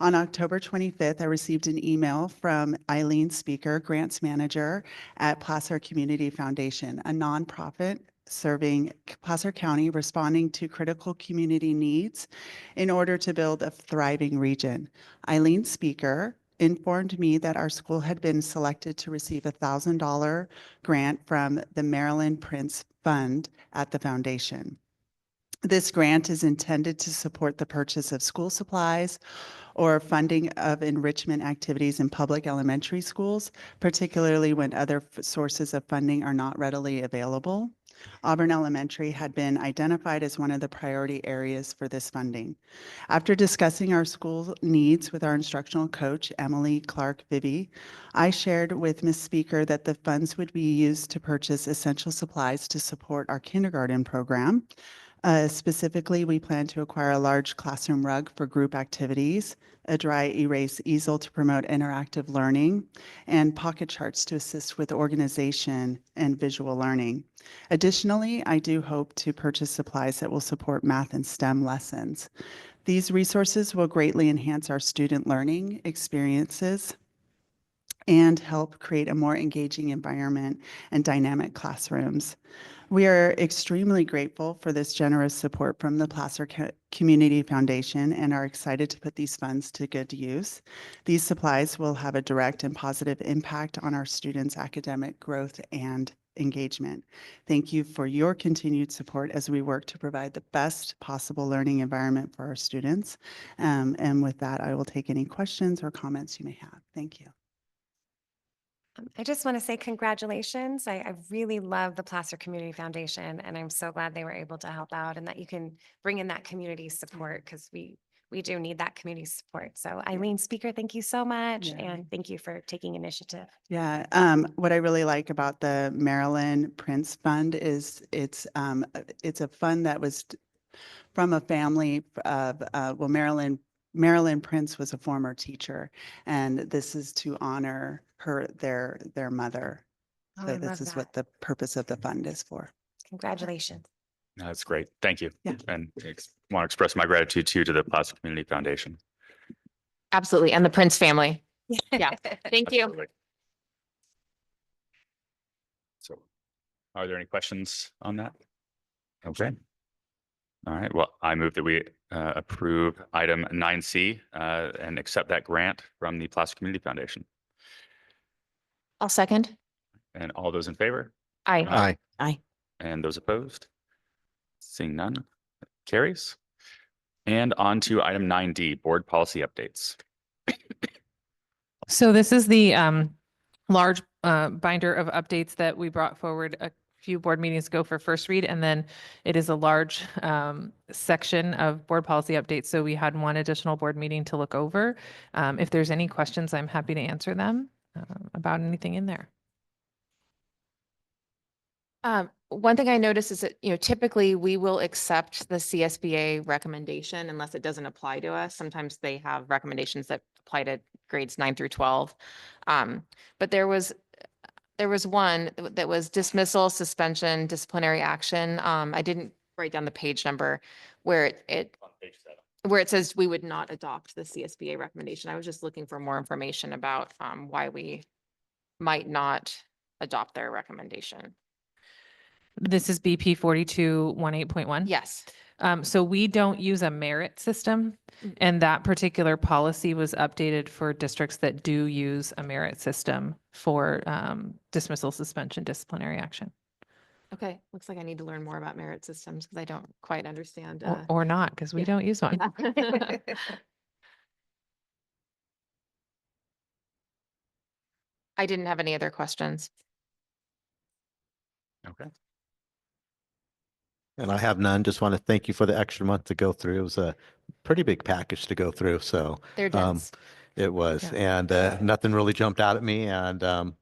On October 25th, I received an email from Eileen Speaker, Grants Manager at Placer Community Foundation, a nonprofit serving Placer County, responding to critical community needs in order to build a thriving region. Eileen Speaker informed me that our school had been selected to receive a $1,000 grant from the Maryland Prince Fund at the foundation. This grant is intended to support the purchase of school supplies or funding of enrichment activities in public elementary schools, particularly when other sources of funding are not readily available. Auburn Elementary had been identified as one of the priority areas for this funding. After discussing our school needs with our instructional coach, Emily Clark Bibby, I shared with Ms. Speaker that the funds would be used to purchase essential supplies to support our kindergarten program. Specifically, we plan to acquire a large classroom rug for group activities, a dry erase easel to promote interactive learning, and pocket charts to assist with organization and visual learning. Additionally, I do hope to purchase supplies that will support math and STEM lessons. These resources will greatly enhance our student learning experiences and help create a more engaging environment and dynamic classrooms. We are extremely grateful for this generous support from the Placer Community Foundation and are excited to put these funds to good use. These supplies will have a direct and positive impact on our students' academic growth and engagement. Thank you for your continued support as we work to provide the best possible learning environment for our students. And with that, I will take any questions or comments you may have. Thank you. I just want to say congratulations. I really love the Placer Community Foundation, and I'm so glad they were able to help out and that you can bring in that community support because we do need that community support. So Eileen Speaker, thank you so much. Yeah. And thank you for taking initiative. Yeah, what I really like about the Maryland Prince Fund is it's a fund that was from a family of, well, Marilyn Prince was a former teacher, and this is to honor their mother. Oh, So I this love is what that. the purpose of the fund is for. Congratulations. That's great. Thank you. Yeah. And want to express my gratitude too to the Placer Community Foundation. Absolutely. And the Prince family. Yeah. Thank you. Absolutely. So are there any questions on that? Okay. All right. Well, I move that we approve item 9C and accept that grant from the Placer Community Foundation. I'll second. And all those in favor? Aye. Aye. Aye. And those opposed? Seeing none, carries. And on to item 9D, board policy updates. So this is the large binder of updates that we brought forward a few board meetings ago for first read, and then it is a large section of board policy updates. So we had one additional board meeting to look over. If there's any questions, I'm happy to answer them about anything in there. One thing I noticed is that, typically we will accept the CSBA recommendation unless it doesn't apply to us. Sometimes they have recommendations that apply to grades 9 through 12. But there was one that was dismissal, suspension, disciplinary action. I didn't write down the page number where where it says we would not adopt the CSBA recommendation. I was just looking for more information about why we might not adopt their recommendation. This is BP 4218.1. Yes. So we don't use a merit system, and that particular policy was updated for districts that do use a merit system for dismissal, suspension, disciplinary action. Okay. Looks like I need to learn more about merit systems because I don't quite understand. Or not, because we yeah. don't use one. I didn't have any other questions. Okay. And I have none. Just want to thank you for the extra month to go through. It was a pretty big package to go through. So They're dense. it was, Yeah. and nothing really jumped out at me. And I'm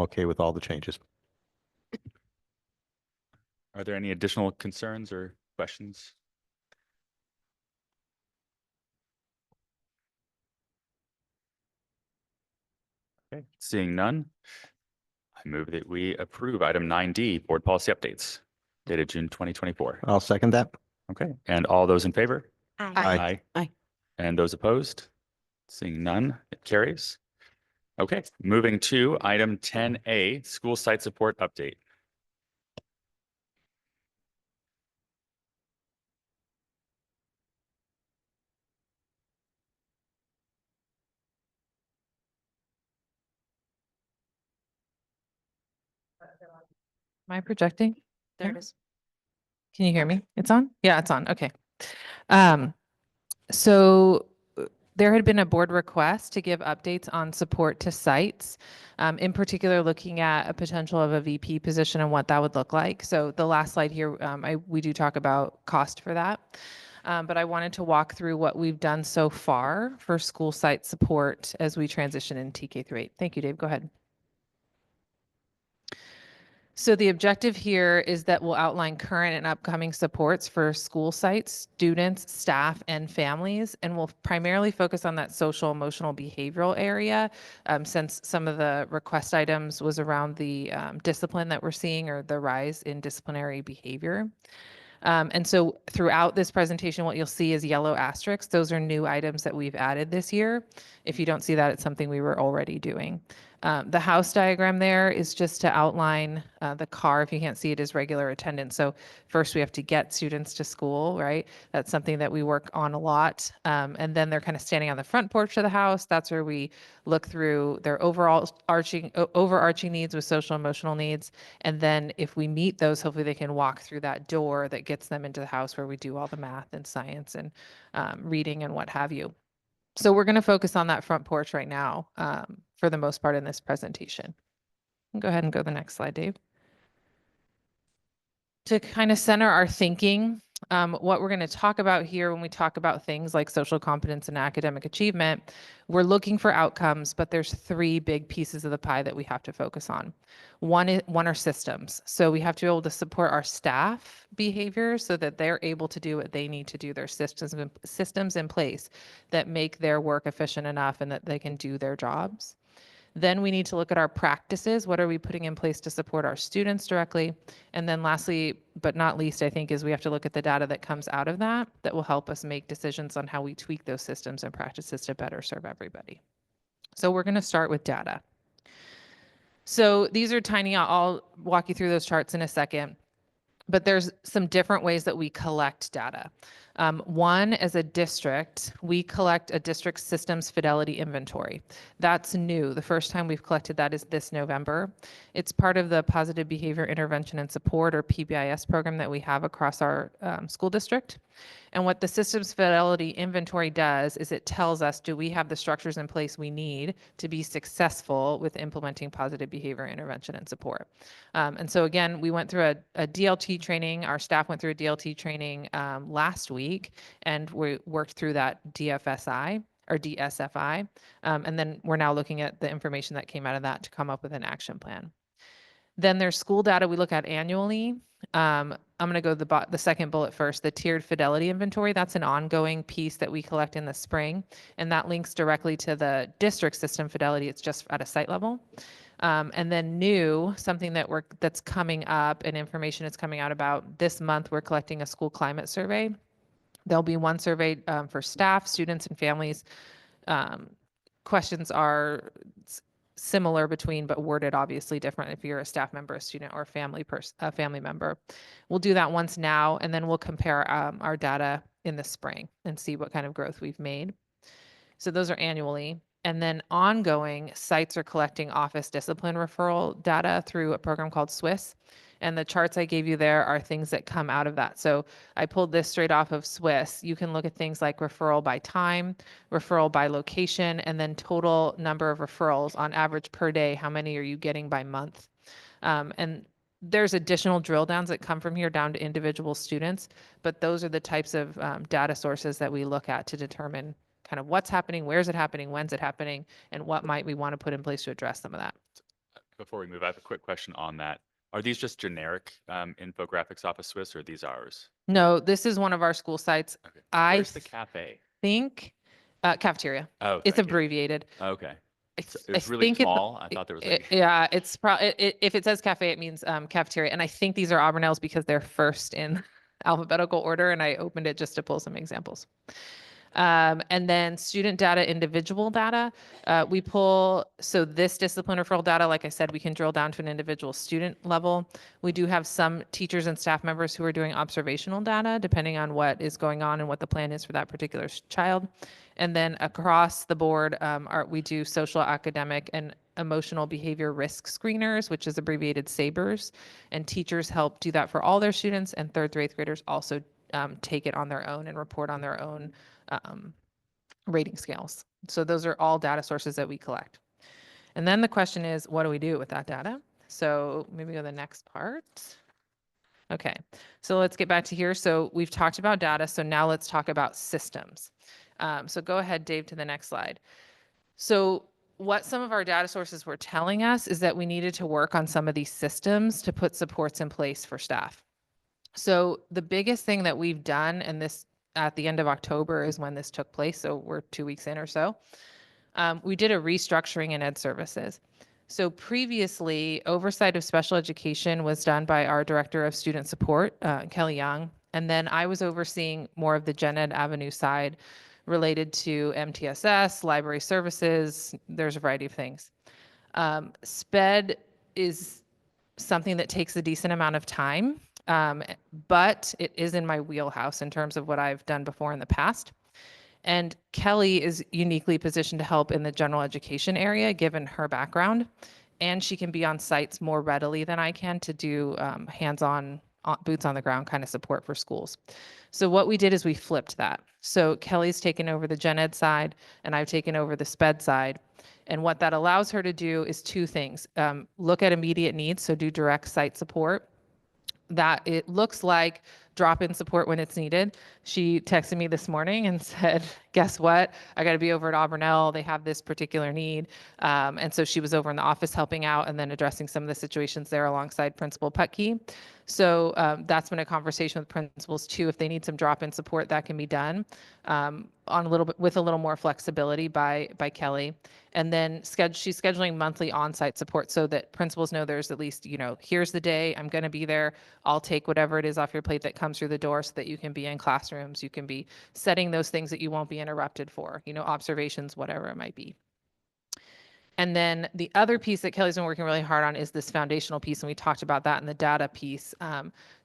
okay with all the changes. Are there any additional concerns or questions? Okay, seeing none, I move that we approve item 9D, board policy updates dated June 2024. I'll second that. Okay, and all those in favor? Aye. Aye. Aye. And those opposed? Seeing none, it carries. Okay, moving to item 10A, school site support update. Am I projecting? There Yeah. it is. Can you hear me? It's on? Yeah, it's on. Okay. So there had been a board request to give updates on support to sites, in particular looking at a potential of a VP position and what that would look like. So the last slide here, we do talk about cost for that. But I wanted to walk through what we've done so far for school site support as we transition in TK through 8. Thank you, Dave. Go ahead. So the objective here is that we'll outline current and upcoming supports for school sites, students, staff, and families, and we'll primarily focus on that social, emotional, behavioral area, since some of the request items was around the discipline that we're seeing or the rise in disciplinary behavior. And so throughout this presentation, what you'll see is yellow asterisks. Those are new items that we've added this year. If you don't see that, it's something we were already doing. The house diagram there is just to outline the car. If you can't see it, is regular attendance. So first we have to get students to school, right? That's something that we work on a lot. And then they're kind of standing on the front porch of the house. That's where we look through their overarching needs with social emotional needs. And then if we meet those, hopefully they can walk through that door that gets them into the house where we do all the math and science and reading and what have you. So we're going to focus on that front porch right now for the most part in this presentation. Go ahead and go to the next slide, Dave. To kind of center our thinking, what we're going to talk about here when we talk about things like social competence and academic achievement, we're looking for outcomes, but there's 3 big pieces of the pie that we have to focus on. One are systems. So we have to be able to support our staff behavior so that they're able to do what they need to do. Their systems in place that make their work efficient enough and that they can do their jobs. Then we need to look at our practices. What are we putting in place to support our students directly? And then lastly, but not least, I think, is we have to look at the data that comes out of that will help us make decisions on how we tweak those systems and practices to better serve everybody. So we're going to start with data. So these are tiny. I'll walk you through those charts in a second. But there's some different ways that we collect data. One, as a district, we collect a district systems fidelity inventory. That's new. The first time we've collected that is this November. It's part of the Positive Behavior Intervention and Support, or PBIS program that we have across our school district. And what the systems fidelity inventory does is it tells us, do we have the structures in place we need to be successful with implementing positive behavior intervention and support? And so again, we went through a DLT training. Our staff went through a DLT training last week, and we worked through that DFSI or DSFI. And then we're now looking at the information that came out of that to come up with an action plan. Then there's school data we look at annually. I'm going to go to the second bullet first, the tiered fidelity inventory. That's an ongoing piece that we collect in the spring, and that links directly to the district system fidelity. It's just at a site level. And then new, something that's coming up and information is coming out about this month, we're collecting a school climate survey. There'll be one survey for staff, students, and families. Questions are similar between, but worded obviously different if you're a staff member, a student, or a family member. We'll do that once now, and then we'll compare our data in the spring and see what kind of growth we've made. So those are annually. And then ongoing, sites are collecting office discipline referral data through a program called SWIS. And the charts I gave you there are things that come out of that. So I pulled this straight off of SWIS. You can look at things like referral by time, referral by location, and then total number of referrals on average per day. How many are you getting by month? And there's additional drill downs that come from here down to individual students, but those are the types of data sources that we look at to determine kind of what's happening, where's it happening, when's it happening, and what might we want to put in place to address some of that. Before we move, I have a quick question on that. Are these just generic infographics off of Swiss, or are these ours? No, this is one of our school sites. Okay. I Where's the cafe? think Cafeteria. Oh, It's thank you. abbreviated. Okay. It's It's really small. I thought there was like. yeah, it's probably, if it says cafe, it means cafeteria. And I think these are Auburnells because they're first in alphabetical order, and I opened it just to pull some examples. And then student data, individual data, we pull, so this discipline referral data, like I said, we can drill down to an individual student level. We do have some teachers and staff members who are doing observational data, depending on what is going on and what the plan is for that particular child. And then across the board, we do social, academic, and emotional behavior risk screeners, which is abbreviated SABERS, and teachers help do that for all their students, and third through eighth graders also take it on their own and report on their own rating scales. So those are all data sources that we collect. And then the question is, what do we do with that data? So maybe go to the next part. Okay, so let's get back to here. So we've talked about data. So now let's talk about systems. So go ahead, Dave, to the next slide. So what some of our data sources were telling us is that we needed to work on some of these systems to put supports in place for staff. So the biggest thing that we've done, and this at the end of October is when this took place, so we're 2 weeks in or so, we did a restructuring in ed services. So previously, oversight of special education was done by our Director of Student Support, Kelly Young, and then I was overseeing more of the Gen Ed Avenue side related to MTSS, library services, there's a variety of things. SPED is something that takes a decent amount of time, but it is in my wheelhouse in terms of what I've done before in the past. And Kelly is uniquely positioned to help in the general education area, given her background. And she can be on sites more readily than I can to do hands-on, boots on the ground kind of support for schools. So what we did is we flipped that. So Kelly's taken over the gen ed side, and I've taken over the SPED side. And what that allows her to do is two things. Look at immediate needs, so do direct site support. That it looks like drop-in support when it's needed. She texted me this morning and said, guess what? I got to be over at Auburn. They have this particular need. And so she was over in the office helping out and then addressing some of the situations there alongside Principal Putke. So that's been a conversation with principals too. If they need some drop-in support, that can be done on a little bit with a little more flexibility by Kelly. And then she's scheduling monthly on-site support so that principals know there's at least, here's the day, I'm going to be there. I'll take whatever it is off your plate that comes through the door so that you can be in classrooms. You can be setting those things that you won't be interrupted for, observations, whatever it might be. And then the other piece that Kelly's been working really hard on is this foundational piece, and we talked about that in the data piece.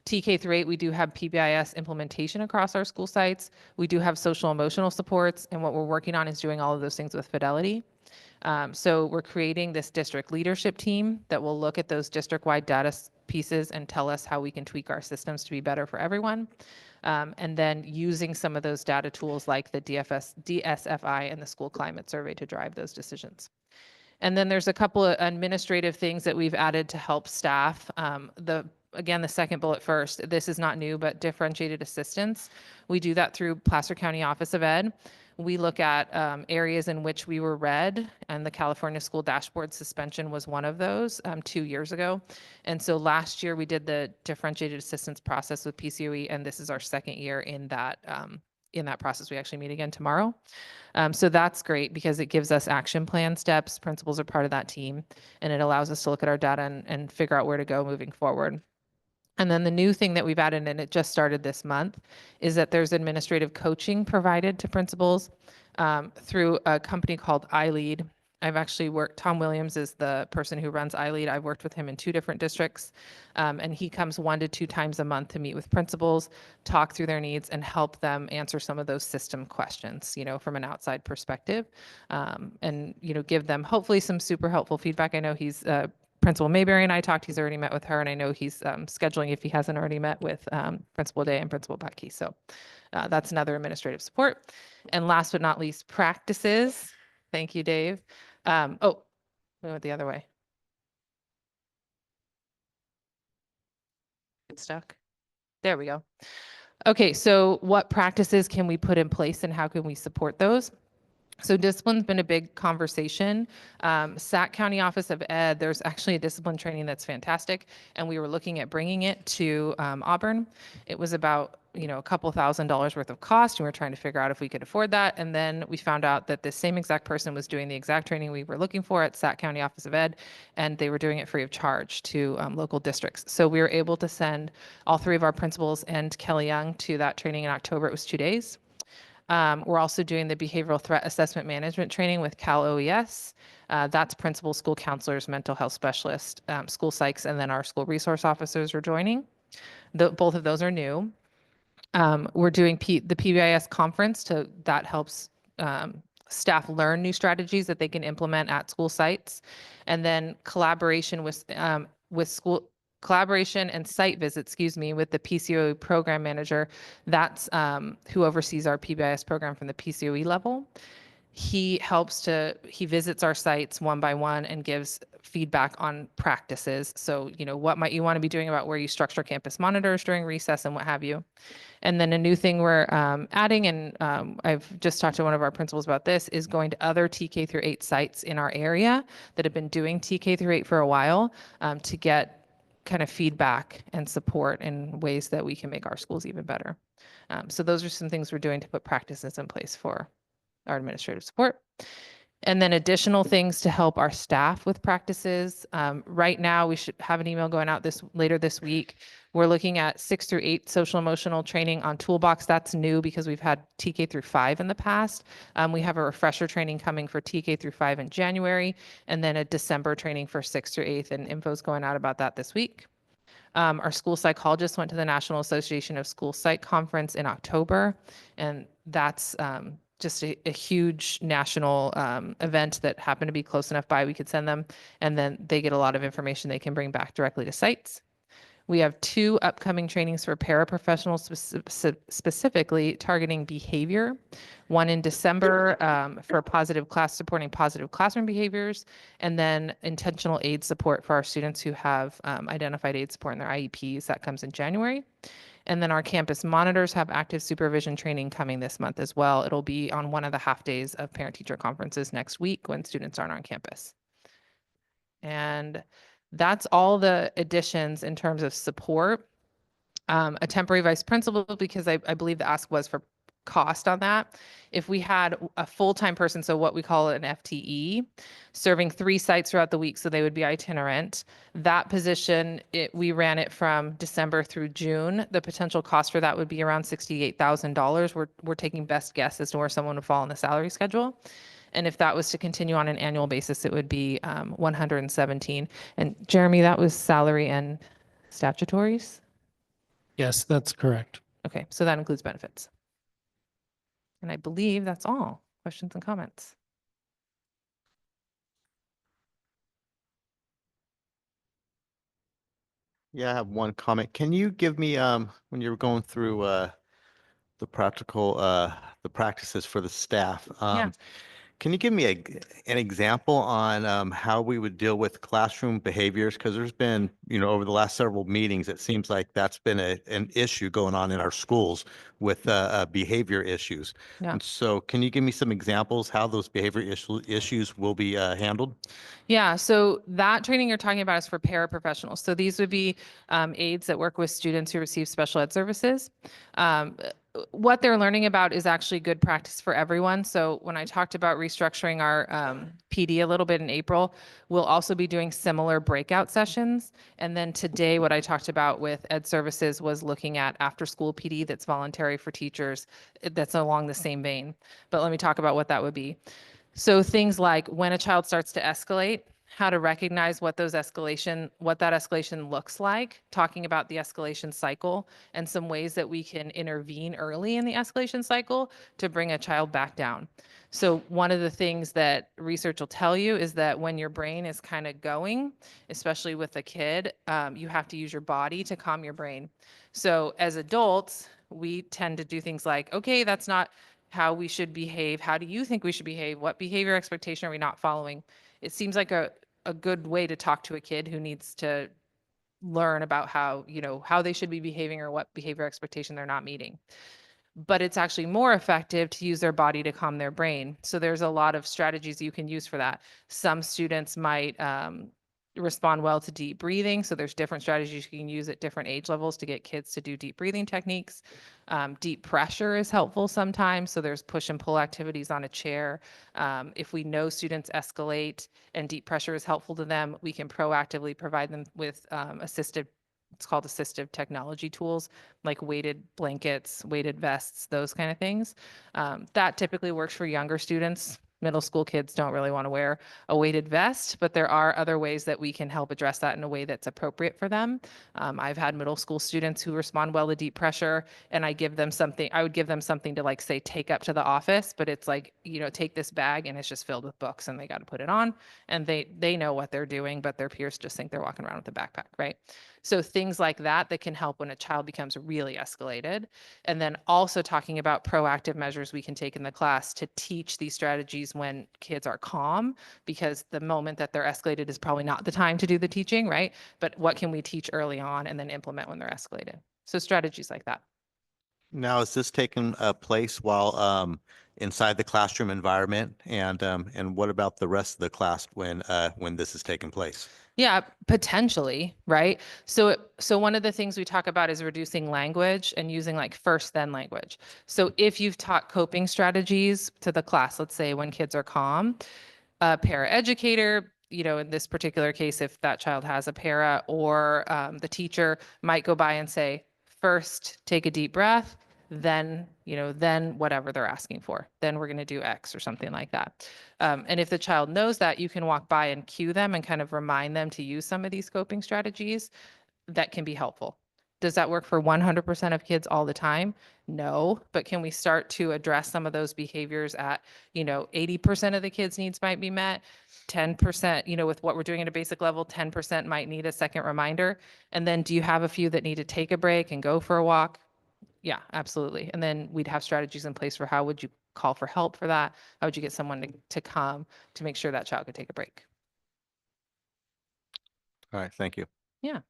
TK through 8, we do have PBIS implementation across our school sites. We do have social emotional supports, and what we're working on is doing all of those things with fidelity. So we're creating this district leadership team that will look at those district-wide data pieces and tell us how we can tweak our systems to be better for everyone. And then using some of those data tools like the DSFI and the school climate survey to drive those decisions. And then there's a couple of administrative things that we've added to help staff. Again, the second bullet first, this is not new, but differentiated assistance. We do that through Placer County Office of Ed. We look at areas in which we were red, and the California School Dashboard suspension was one of those 2 years ago. And so last year we did the differentiated assistance process with PCOE, and this is our second year in that process. We actually meet again tomorrow. So that's great because it gives us action plan steps. Principals are part of that team, and it allows us to look at our data and figure out where to go moving forward. And then the new thing that we've added, and it just started this month, is that there's administrative coaching provided to principals through a company called iLead. I've actually Tom Williams is the person who runs iLead. I've worked with him in 2 different districts, and he comes 1 to 2 times a month to meet with principals, talk through their needs, and help them answer some of those system questions, from an outside perspective, and, give them hopefully some super helpful feedback. I know he's Principal Mayberry and I talked. He's already met with her, and I know he's scheduling if he hasn't already met with Principal Day and Principal Putke. So that's another administrative support. And last but not least, practices. Thank you, Dave. We went the other way. Get stuck. There we go. Okay, so what practices can we put in place and how can we support those? So discipline's been a big conversation. Sac County Office of Ed, there's actually a discipline training that's fantastic, and we were looking at bringing it to Auburn. It was about a couple $1,000s worth of cost, and we were trying to figure out if we could afford that. And then we found out that the same exact person was doing the exact training we were looking for at Sac County Office of Ed, and they were doing it free of charge to local districts. So we were able to send all 3 of our principals and Kelly Young to that training in October. It was 2 days. We're also doing the behavioral threat assessment management training with Cal OES. That's principals, school counselors, mental health specialists, school psychs, and then our school resource officers are joining. Both of those are new. We're doing the PBIS conference that helps staff learn new strategies that they can implement at school sites. And then collaboration with school, collaboration and site visits, with the PCOE program manager. That's who oversees our PBIS program from the PCOE level. He visits our sites one by one and gives feedback on practices. So, what might you want to be doing about where you structure campus monitors during recess and what have you. And then a new thing we're adding, and I've just talked to one of our principals about this, is going to other TK through 8 sites in our area that have been doing TK through 8 for a while to get kind of feedback and support in ways that we can make our schools even better. So those are some things we're doing to put practices in place for our administrative support. And then additional things to help our staff with practices. Right now, we should have an email going out later this week. We're looking at 6 through 8 social emotional training on Toolbox. That's new because we've had TK through 5 in the past. We have a refresher training coming for TK through 5 in January, and then a December training for 6 through 8, and info's going out about that this week. Our school psychologist went to the National Association of School Psych Conference in October, and that's just a huge national event that happened to be close enough by we could send them, and then they get a lot of information they can bring back directly to sites. We have 2 upcoming trainings for paraprofessionals specifically targeting behavior. One in December for supporting positive classroom behaviors, and then intentional aid support for our students who have identified aid support in their IEPs. That comes in January. And then our campus monitors have active supervision training coming this month as well. It'll be on one of the half days of parent-teacher conferences next week when students aren't on campus. And that's all the additions in terms of support. A temporary vice principal, because I believe the ask was for cost on that. If we had a full-time person, so what we call an FTE, serving 3 sites throughout the week, so they would be itinerant, that position, we ran it from December through June. The potential cost for that would be around $68,000. We're taking best guess as to where someone would fall on the salary schedule. And if that was to continue on an annual basis, it would be 117. And Jeremy, that was salary and statutories? Yes, that's correct. Okay, so that includes benefits. And I believe that's all. Questions and comments? Yeah, I have one comment. Can you give me, when you were going through the practices for the staff, Yeah. can you give me an example on how we would deal with classroom behaviors? Because there's been, over the last several meetings, it seems like that's been an issue going on in our schools with behavior issues. Yeah. And so can you give me some examples how those behavior issues will be handled? Yeah, so that training you're talking about is for paraprofessionals. So these would be aides that work with students who receive special ed services. What they're learning about is actually good practice for everyone. So when I talked about restructuring our PD a little bit in April, we'll also be doing similar breakout sessions. And then today, what I talked about with ed services was looking at after school PD that's voluntary for teachers. That's along the same vein. But let me talk about what that would be. So things like when a child starts to escalate, how to recognize what that escalation looks like, talking about the escalation cycle and some ways that we can intervene early in the escalation cycle to bring a child back down. So one of the things that research will tell you is that when your brain is kind of going, especially with a kid, you have to use your body to calm your brain. So as adults, we tend to do things like, okay, that's not how we should behave. How do you think we should behave? What behavior expectation are we not following? It seems like a good way to talk to a kid who needs to learn about how they should be behaving or what behavior expectation they're not meeting. But it's actually more effective to use their body to calm their brain. So there's a lot of strategies you can use for that. Some students might respond well to deep breathing. So there's different strategies you can use at different age levels to get kids to do deep breathing techniques. Deep pressure is helpful sometimes. So there's push and pull activities on a chair. If we know students escalate and deep pressure is helpful to them, we can proactively provide them with it's called assistive technology tools like weighted blankets, weighted vests, those kind of things. That typically works for younger students. Middle school kids don't really want to wear a weighted vest, but there are other ways that we can help address that in a way that's appropriate for them. I've had middle school students who respond well to deep pressure, and I would give them something to like say, take up to the office, but it's like, take this bag and it's just filled with books and they got to put it on, and they know what they're doing, but their peers just think they're walking around with a backpack, right? So things like that can help when a child becomes really escalated. And then also talking about proactive measures we can take in the class to teach these strategies when kids are calm, because the moment that they're escalated is probably not the time to do the teaching, right? But what can we teach early on and then implement when they're escalated? So strategies like that. Now, is this taking place while inside the classroom environment? And what about the rest of the class when this is taking place? Yeah, potentially, right? So one of the things we talk about is reducing language and using like first then language. So if you've taught coping strategies to the class, let's say when kids are calm, a paraeducator, in this particular case, if that child has a para, or the teacher might go by and say, first take a deep breath, then whatever they're asking for, then we're going to do X or something like that. And if the child knows that, you can walk by and cue them and kind of remind them to use some of these coping strategies. That can be helpful. Does that work for 100% of kids all the time? No, but can we start to address some of those behaviors at, 80% of the kids' needs might be met, 10%, with what we're doing at a basic level, 10% might need a second reminder. And then do you have a few that need to take a break and go for a walk? Yeah, absolutely. And then we'd have strategies in place for how would you call for help for that? How would you get someone to come to make sure that child could take a break? All right, thank you. Yeah.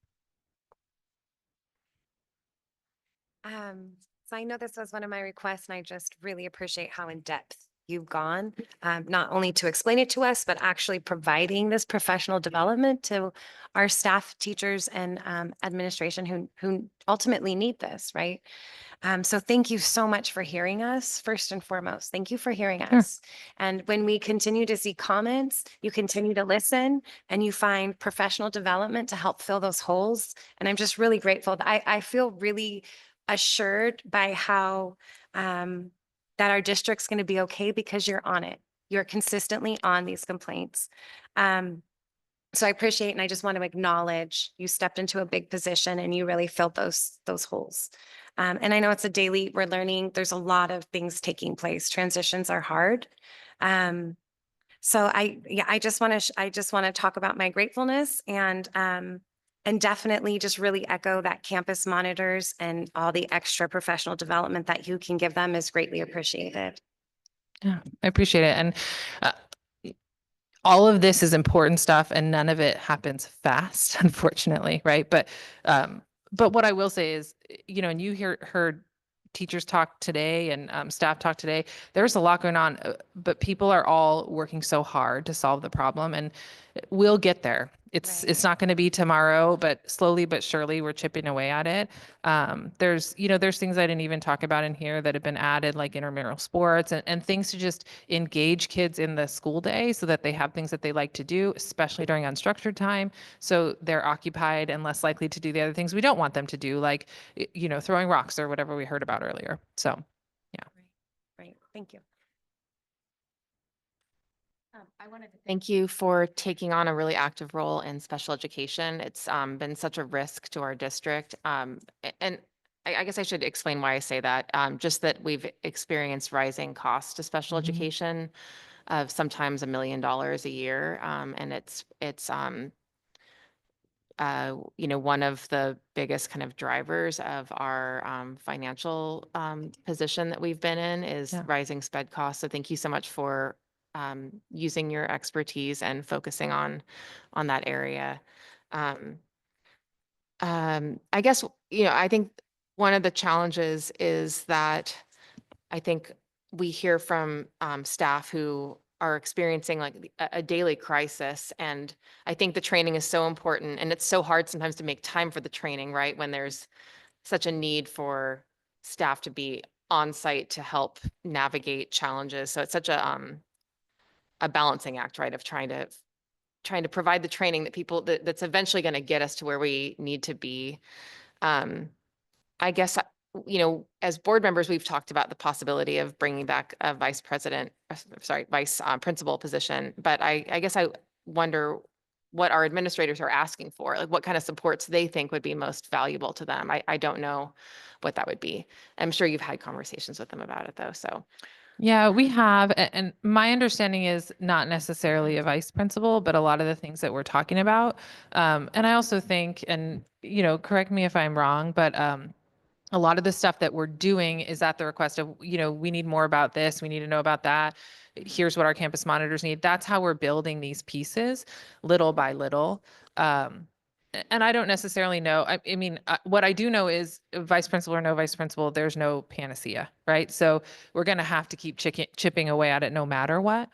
So I know this was one of my requests, and I just really appreciate how in depth you've gone, not only to explain it to us, but actually providing this professional development to our staff, teachers, and administration who ultimately need this, right? So thank you so much for hearing us, first and foremost. Thank you for hearing us. And when we continue to see comments, you continue to listen and you find professional development to help fill those holes. And I'm just really grateful. I feel really assured by how that our district's going to be okay because you're on it. You're consistently on these complaints. So I appreciate, and I just want to acknowledge you stepped into a big position and you really filled those holes. And I know it's we're learning, there's a lot of things taking place. Transitions are hard. So I just want to talk about my gratefulness and definitely just really echo that campus monitors and all the extra professional development that you can give them is greatly appreciated. Yeah, I appreciate it. And all of this is important stuff and none of it happens fast, unfortunately, right? But what I will say is, and you heard teachers talk today and staff talk today, there's a lot going on, but people are all working so hard to solve the problem and we'll get there. It's not going to be tomorrow, but slowly but surely we're chipping away at it. There's things I didn't even talk about in here that have been added, like intramural sports and things to just engage kids in the school day so that they have things that they like to do, especially during unstructured time. So they're occupied and less likely to do the other things we don't want them to do, like, throwing rocks or whatever we heard about earlier. So, yeah. Right. Thank you. I wanted to thank you for taking on a really active role in special education. It's been such a risk to our district. And I guess I should explain why I say that. Just that we've experienced rising costs to special education of sometimes $1 million a year. And it's one of the biggest kind of drivers of our financial position that we've been in is rising sped costs. So thank you so much for using your expertise and focusing on that area. I guess, I think one of the challenges is that I think we hear from staff who are experiencing like a daily crisis. And I think the training is so important and it's so hard sometimes to make time for the training, right? When there's such a need for staff to be on site to help navigate challenges. So it's such a balancing act, right? Of trying to provide the training that that's eventually going to get us to where we need to be. I guess you know, as board members, we've talked about the possibility of bringing back a vice principal position. But I guess I wonder what our administrators are asking for, like what kind of supports they think would be most valuable to them. I don't know what that would be. I'm sure you've had conversations with them about it though, so. Yeah, we have. And my understanding is not necessarily a vice principal, but a lot of the things that we're talking about. And I also think, and, you know, correct me if I'm wrong, but a lot of the stuff that we're doing is at the request of, you know, we need more about this, we need to know about that. Here's what our campus monitors need. That's how we're building these pieces little by little. And I don't necessarily know. I mean, what I do know is vice principal or no vice principal, there's no panacea, right? So we're going to have to keep chipping away at it no matter what.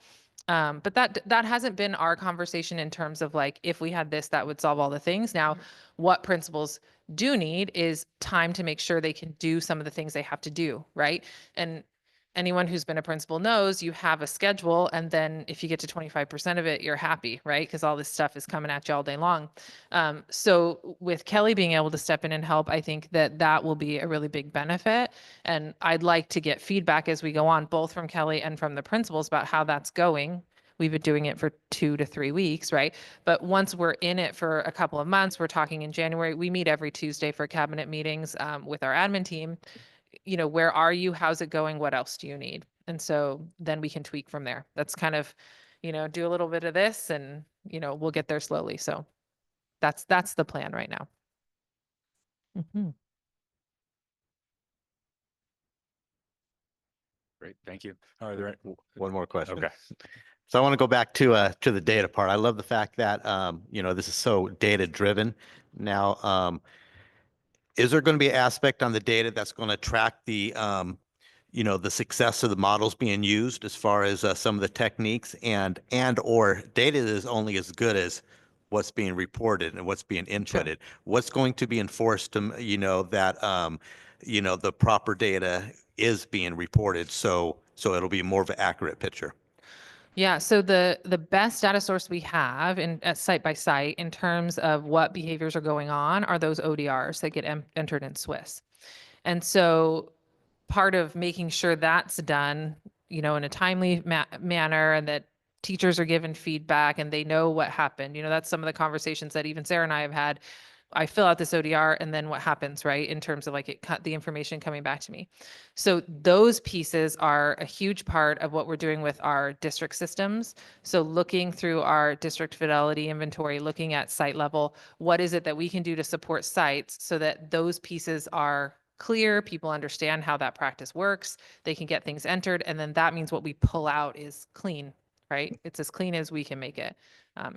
But that hasn't been our conversation in terms of like, if we had this, that would solve all the things. Now, what principals do need is time to make sure they can do some of the things they have to do, right? And anyone who's been a principal knows you have a schedule, and then if you get to 25% of it, you're happy, right? Because all this stuff is coming at you all day long. So with Kelly being able to step in and help, I think that will be a really big benefit. And I'd like to get feedback as we go on, both from Kelly and from the principals about how that's going. We've been doing it for 2 to 3 weeks, right? But once we're in it for a couple of months, we're talking in January, we meet every Tuesday for cabinet meetings with our admin team. You know, where are you? How's it going? What else do you need? And so then we can tweak from there. That's kind of, you know, do a little bit of this and, you know, we'll get there slowly. So that's the plan right now. Mhm. Great, thank you. Are there One more question. Okay. So I want to go back to the data part. I love the fact that, you know, this is so data driven. Now, is there going to be an aspect on the data that's going to track the, you know, the success of the models being used as far as some of the techniques and or data is only as good as what's being reported and what's being inputted? What's going to be enforced to, you know, that, you know, the proper data is being reported. So it'll be more of an accurate picture. Yeah, so the best data source we have in at site by site in terms of what behaviors are going on are those ODRs that get entered in Swiss. And so part of making sure that's done, you know, in a timely manner and that teachers are given feedback and they know what happened. You know, that's some of the conversations that even Sarah and I have had. I fill out this ODR and then what happens, right? In terms of like the information coming back to me. So those pieces are a huge part of what we're doing with our district systems. So looking through our district fidelity inventory, looking at site level, what is it that we can do to support sites so that those pieces are clear, people understand how that practice works, they can get things entered, and then that means what we pull out is clean, right? It's as clean as we can make it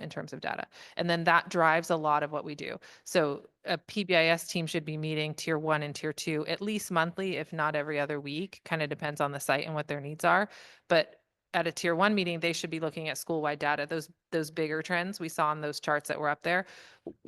in terms of data. And then that drives a lot of what we do. So a PBIS team should be meeting tier 1 and tier 2 at least monthly, if not every other week, kind of depends on the site and what their needs are. But at a tier 1 meeting, they should be looking at school-wide data, those bigger trends we saw on those charts that were up there.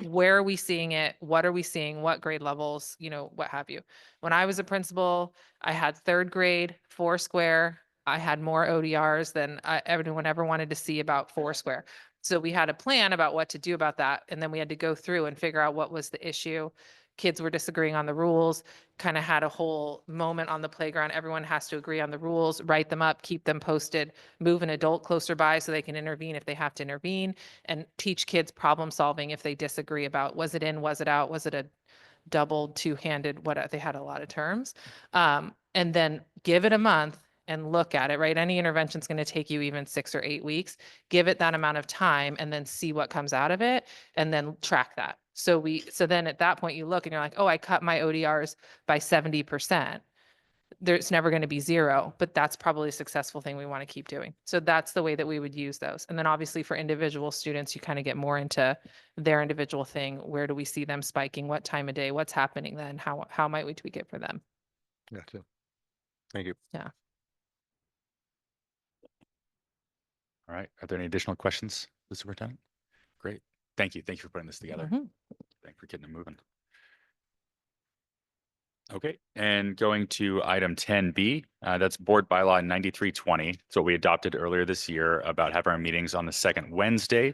Where are we seeing it? What are we seeing? What grade levels, you know, what have you? When I was a principal, I had 3rd grade, Foursquare. I had more ODRs than everyone ever wanted to see about Foursquare. So we had a plan about what to do about that. And then we had to go through and figure out what was the issue. Kids were disagreeing on the rules, kind of had a whole moment on the playground. Everyone has to agree on the rules, write them up, keep them posted, move an adult closer by so they can intervene if they have to intervene, and teach kids problem solving if they disagree about was it in, was it out, was it a double, two-handed, what they had a lot of terms. And then give it a month and look at it, right? Any intervention is going to take you even 6 or 8 weeks. Give it that amount of time and then see what comes out of it and then track that. So then at that point you look and you're like, oh, I cut my ODRs by 70%. There's never going to be 0, but that's probably a successful thing we want to keep doing. So that's the way that we would use those. And then obviously for individual students, you kind of get more into their individual thing. Where do we see them spiking? What time of day? What's happening then? How might we tweak it for them? Gotcha. Thank you. Yeah. All right. Are there any additional questions, Mr. Superintendent? Great. Thank you. Thank you for putting this together. Mhm. Thanks for getting it moving. Okay, and going to item 10B, that's Board Bylaw 9320. It's what we adopted earlier this year about having our meetings on the second Wednesday.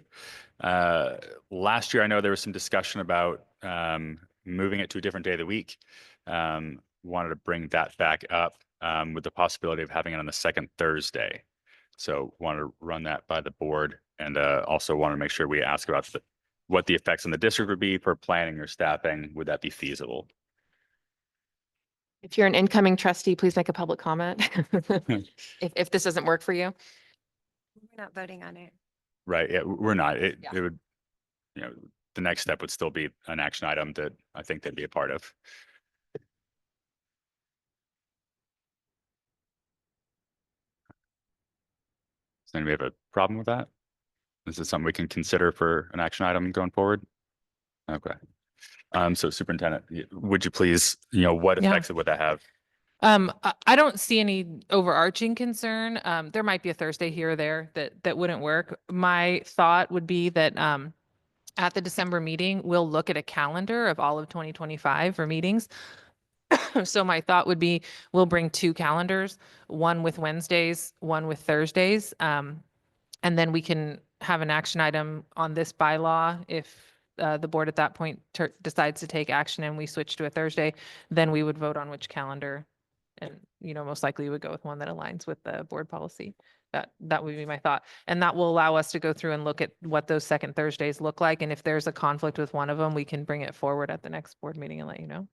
Last year, I know there was some discussion about moving it to a different day of the week. wanted to bring that back up with the possibility of having it on the second Thursday. So wanted to run that by the board, and also want to make sure we ask about what the effects on the district would be for planning or staffing. Would that be feasible? If you're an incoming trustee, please make a public comment. If this doesn't work for you. We're not voting on it. Right. Yeah, we're not. It Yeah. would, the next step would still be an action item that I think they'd be a part of. Does anybody have a problem with that? Is this something we can consider for an action item going forward? Okay. So superintendent, would you please, what Yeah. effects would that have? I don't see any overarching concern. There might be a Thursday here or there that wouldn't work. My thought would be that at the December meeting, we'll look at a calendar of all of 2025 for meetings. So my thought would be we'll bring 2 calendars, one with Wednesdays, one with Thursdays. And then we can have an action item on this bylaw if the board at that point decides to take action and we switch to a Thursday, then we would vote on which calendar. And, most likely we would go with one that aligns with the board policy. That would be my thought. And that will allow us to go through and look at what those second Thursdays look like. And if there's a conflict with one of them, we can bring it forward at the next board meeting and let you know.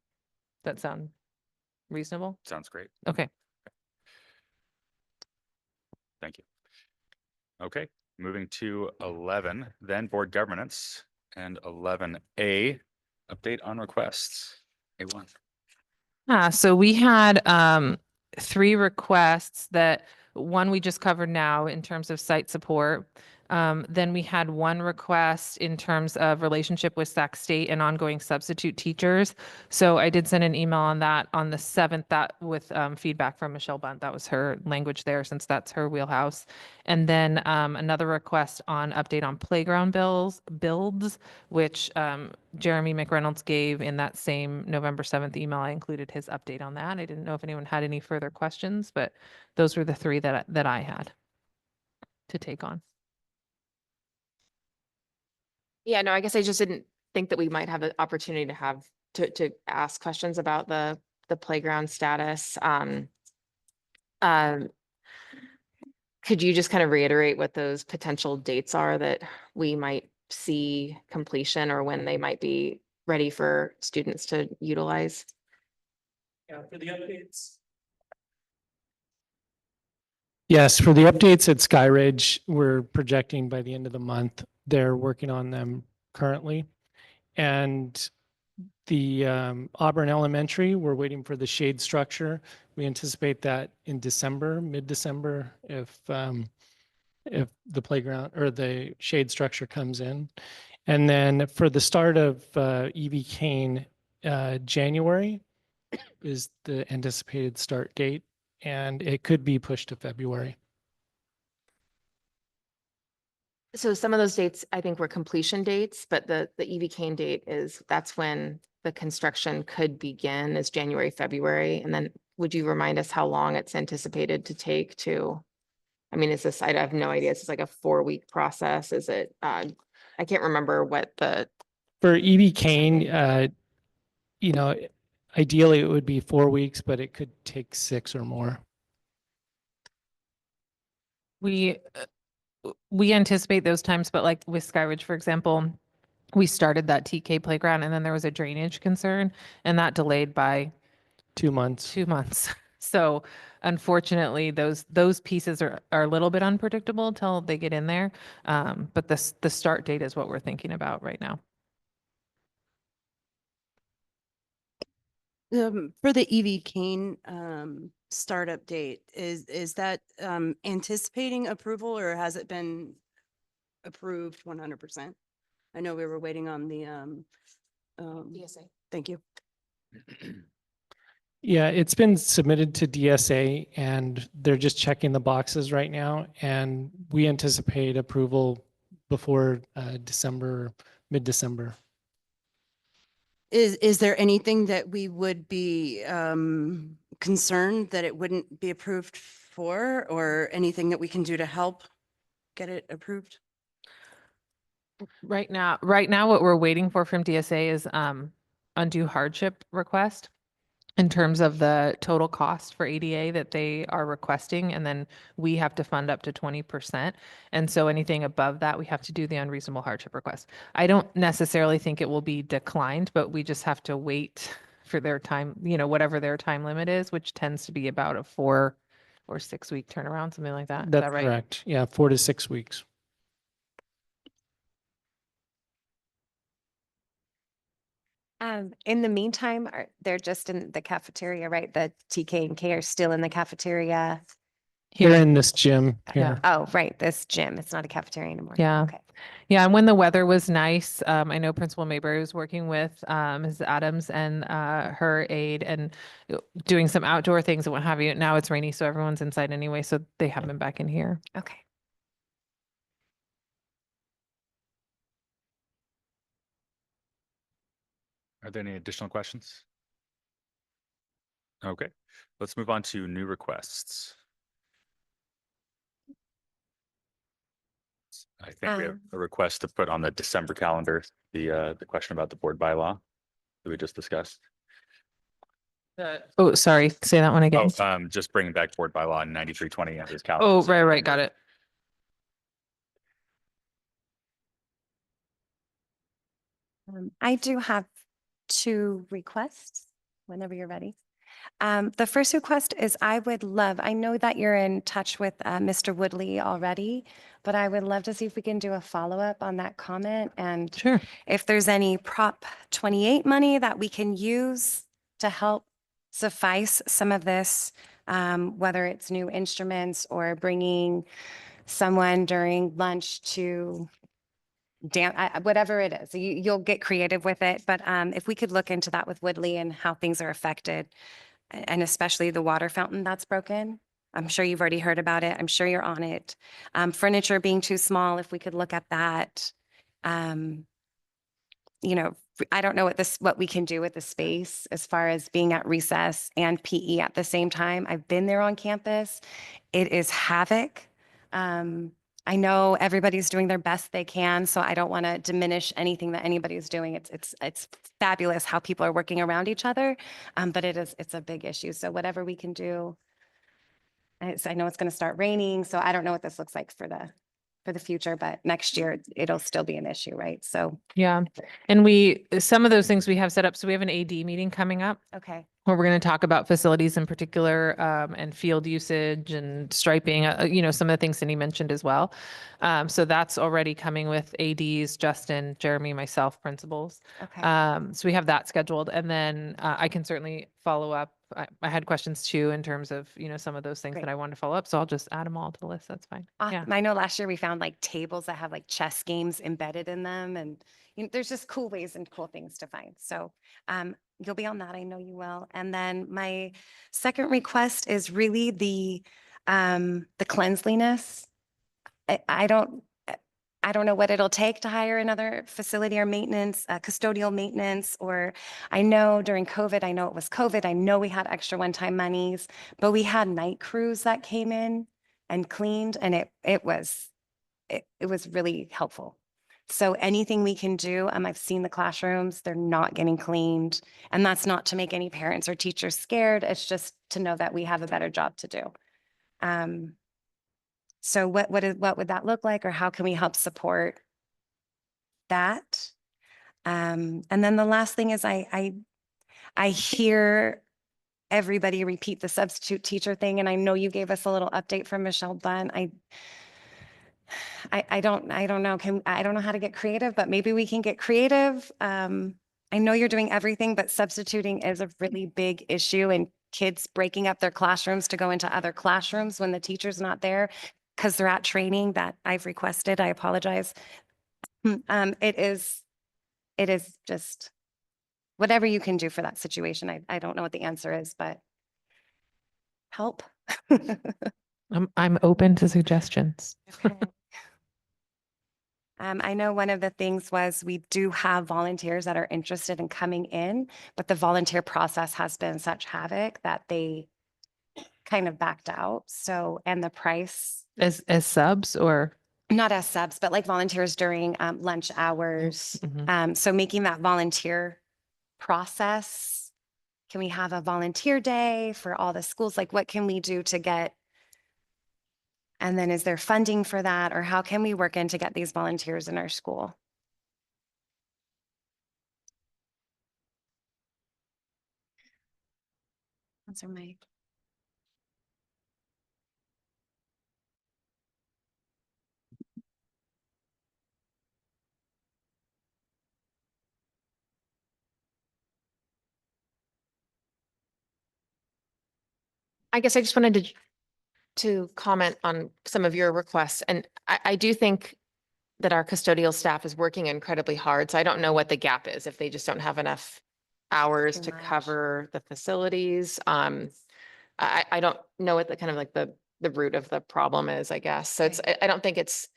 That sound reasonable? Sounds great. Okay. Thank you. Okay, moving to 11, then board governance, and 11A, update on requests. A1. So we had 3 requests that one we just covered now in terms of site support. Then we had 1 request in terms of relationship with Sac State and ongoing substitute teachers. So I did send an email on that on the 7th that with feedback from Michelle Bunt. That was her language there since that's her wheelhouse. And then another request on update on playground builds, which Jeremy McReynolds gave in that same November 7th email. I included his update on that. I didn't know if anyone had any further questions, but those were the 3 that I had to take on. Yeah, no, I guess I just didn't think that we might have an opportunity to ask questions about the playground status. Could you just kind of reiterate what those potential dates are that we might see completion or when they might be ready for students to utilize? Yeah, for the updates. Yes, for the updates at Sky Ridge, we're projecting by the end of the month. They're working on them currently. And the Auburn Elementary, we're waiting for the shade structure. We anticipate that in December, mid-December, if the playground or the shade structure comes in. And then for the start of EV Kane, January is the anticipated start date, and it could be pushed to February. So some of those dates, I think were completion dates, but the EV Kane date that's when the construction could begin is January, February. And then would you remind us how long it's anticipated to take to, is this, I have no idea. It's just like a 4-week process. Is it, I can't remember what For EV Kane, ideally it would be 4 weeks, but it could take 6 or more. We anticipate those times, but like with Skyridge, for example, we started that TK playground and then there was a drainage concern and that delayed by 2 months. 2 months. So unfortunately, those pieces are a little bit unpredictable till they get in there. But the start date is what we're thinking about right now. For the EV Kane startup date, is that anticipating approval or has it been approved 100%? I know we were waiting on the DSA. Thank you. Yeah, it's been submitted to DSA and they're just checking the boxes right now. And we anticipate approval before December, mid-December. Is there anything that we would be concerned that it wouldn't be approved for, or anything that we can do to help get it approved? Right now, what we're waiting for from DSA is undue hardship request. in terms of the total cost for ADA that they are requesting, and then we have to fund up to 20%. And so anything above that, we have to do the unreasonable hardship request. I don't necessarily think it will be declined, but we just have to wait for their time, whatever their time limit is, which tends to be about a 4 or 6 week turnaround, something like that. Is That's that right? correct. Yeah, 4 to 6 weeks. In the meantime, they're just in the cafeteria, right? The TK and K are still in the cafeteria. They're in this gym here. Oh, right, this gym. It's not a cafeteria anymore. Yeah. Okay. Yeah, and when the weather was nice, I know Principal Mayberry was working with Mrs. Adams and her aide and doing some outdoor things and what have you. Now it's rainy, so everyone's inside anyway, so they have been back in here. Okay. Are there any additional questions? Okay, let's move on to new requests. I think we have a request to put on the December calendar, the question about the board bylaw that we just discussed. Oh, sorry, say that one again. Oh, just bringing back board bylaw 9320 on his calendar. Oh, right, got it. I do have 2 requests whenever you're ready. The first request is I know that you're in touch with Mr. Woodley already, but I would love to see if we can do a follow-up on that comment, and Sure. if there's any Prop 28 money that we can use to help suffice some of this, whether it's new instruments or bringing someone during lunch to whatever it is, you'll get creative with it. But if we could look into that with Woodley and how things are affected, and especially the water fountain that's broken. I'm sure you've already heard about it. I'm sure you're on it. Furniture being too small, if we could look at that. I don't know what we can do with the space as far as being at recess and PE at the same time. I've been there on campus. It is havoc. I know everybody's doing their best they can, so I don't want to diminish anything that anybody's doing. It's fabulous how people are working around each other, but it's a big issue. So whatever we can do. I know it's going to start raining, so I don't know what this looks like for the future, but next year it'll still be an issue, right? So Yeah, and some of those things we have set up. So we have an AD meeting coming up, okay. where we're going to talk about facilities in particular, and field usage and striping, some of the things Cindy mentioned as well. So that's already coming with ADs, Justin, Jeremy, myself, principals. Okay. So we have that scheduled, and then I can certainly follow up. I had questions too in terms of, some of those things Great. that I wanted to follow up. So I'll just add them all to the list. That's fine. Yeah. Awesome. I know last year we found like tables that have like chess games embedded in them, and there's just cool ways and cool things to find. So you'll be on that. I know you will. And then my second request is really the cleanliness. I don't know what it'll take to hire another facility or maintenance, custodial maintenance, or I know during COVID, I know it was COVID, I know we had extra one-time monies, but we had night crews that came in and cleaned, and it was really helpful. So anything we can do, I've seen the classrooms, they're not getting cleaned, and that's not to make any parents or teachers scared, it's just to know that we have a better job to do. So what would that look like, or how can we help support that? And then the last thing is I hear everybody repeat the substitute teacher thing, and I know you gave us a little update from Michelle Bunn. I don't know. I don't know how to get creative, but maybe we can get creative. I know you're doing everything, but substituting is a really big issue, and kids breaking up their classrooms to go into other classrooms when the teacher's not there because they're at training that I've requested. I apologize. It is just whatever you can do for that situation. I don't know what the answer is, but help. I'm open to suggestions. Okay. I know one of the things was we do have volunteers that are interested in coming in, but the volunteer process has been such havoc that they kind of backed out. So, and the price. As subs or? Not as subs, but like volunteers during lunch hours. Mhm. So making that volunteer process Can we have a volunteer day for all the schools? Like, what can we do to get? And then is there funding for that? Or how can we work in to get these volunteers in our school? Those are my. I guess I just wanted to comment on some of your requests. And I do think that our custodial staff is working incredibly hard. So I don't know what the gap is, if they just don't have enough hours Too to much. cover the facilities. I don't know what the kind of like the root of the problem is, I guess. So it's, I don't think it's,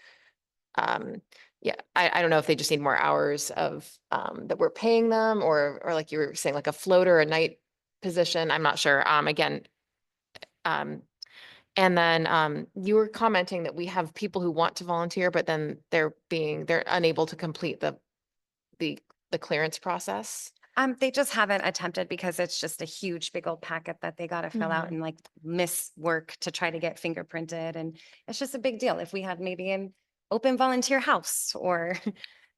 yeah, I don't know if they just need more hours of, that we're paying them, or like you were saying, like a floater, a night position. I'm not sure. Again, and then you were commenting that we have people who want to volunteer, but then they're unable to complete the clearance process. They just haven't attempted because it's just a huge big old packet that they got to fill out and like miss work to try to get fingerprinted. And it's just a big deal. If we had maybe an open volunteer house or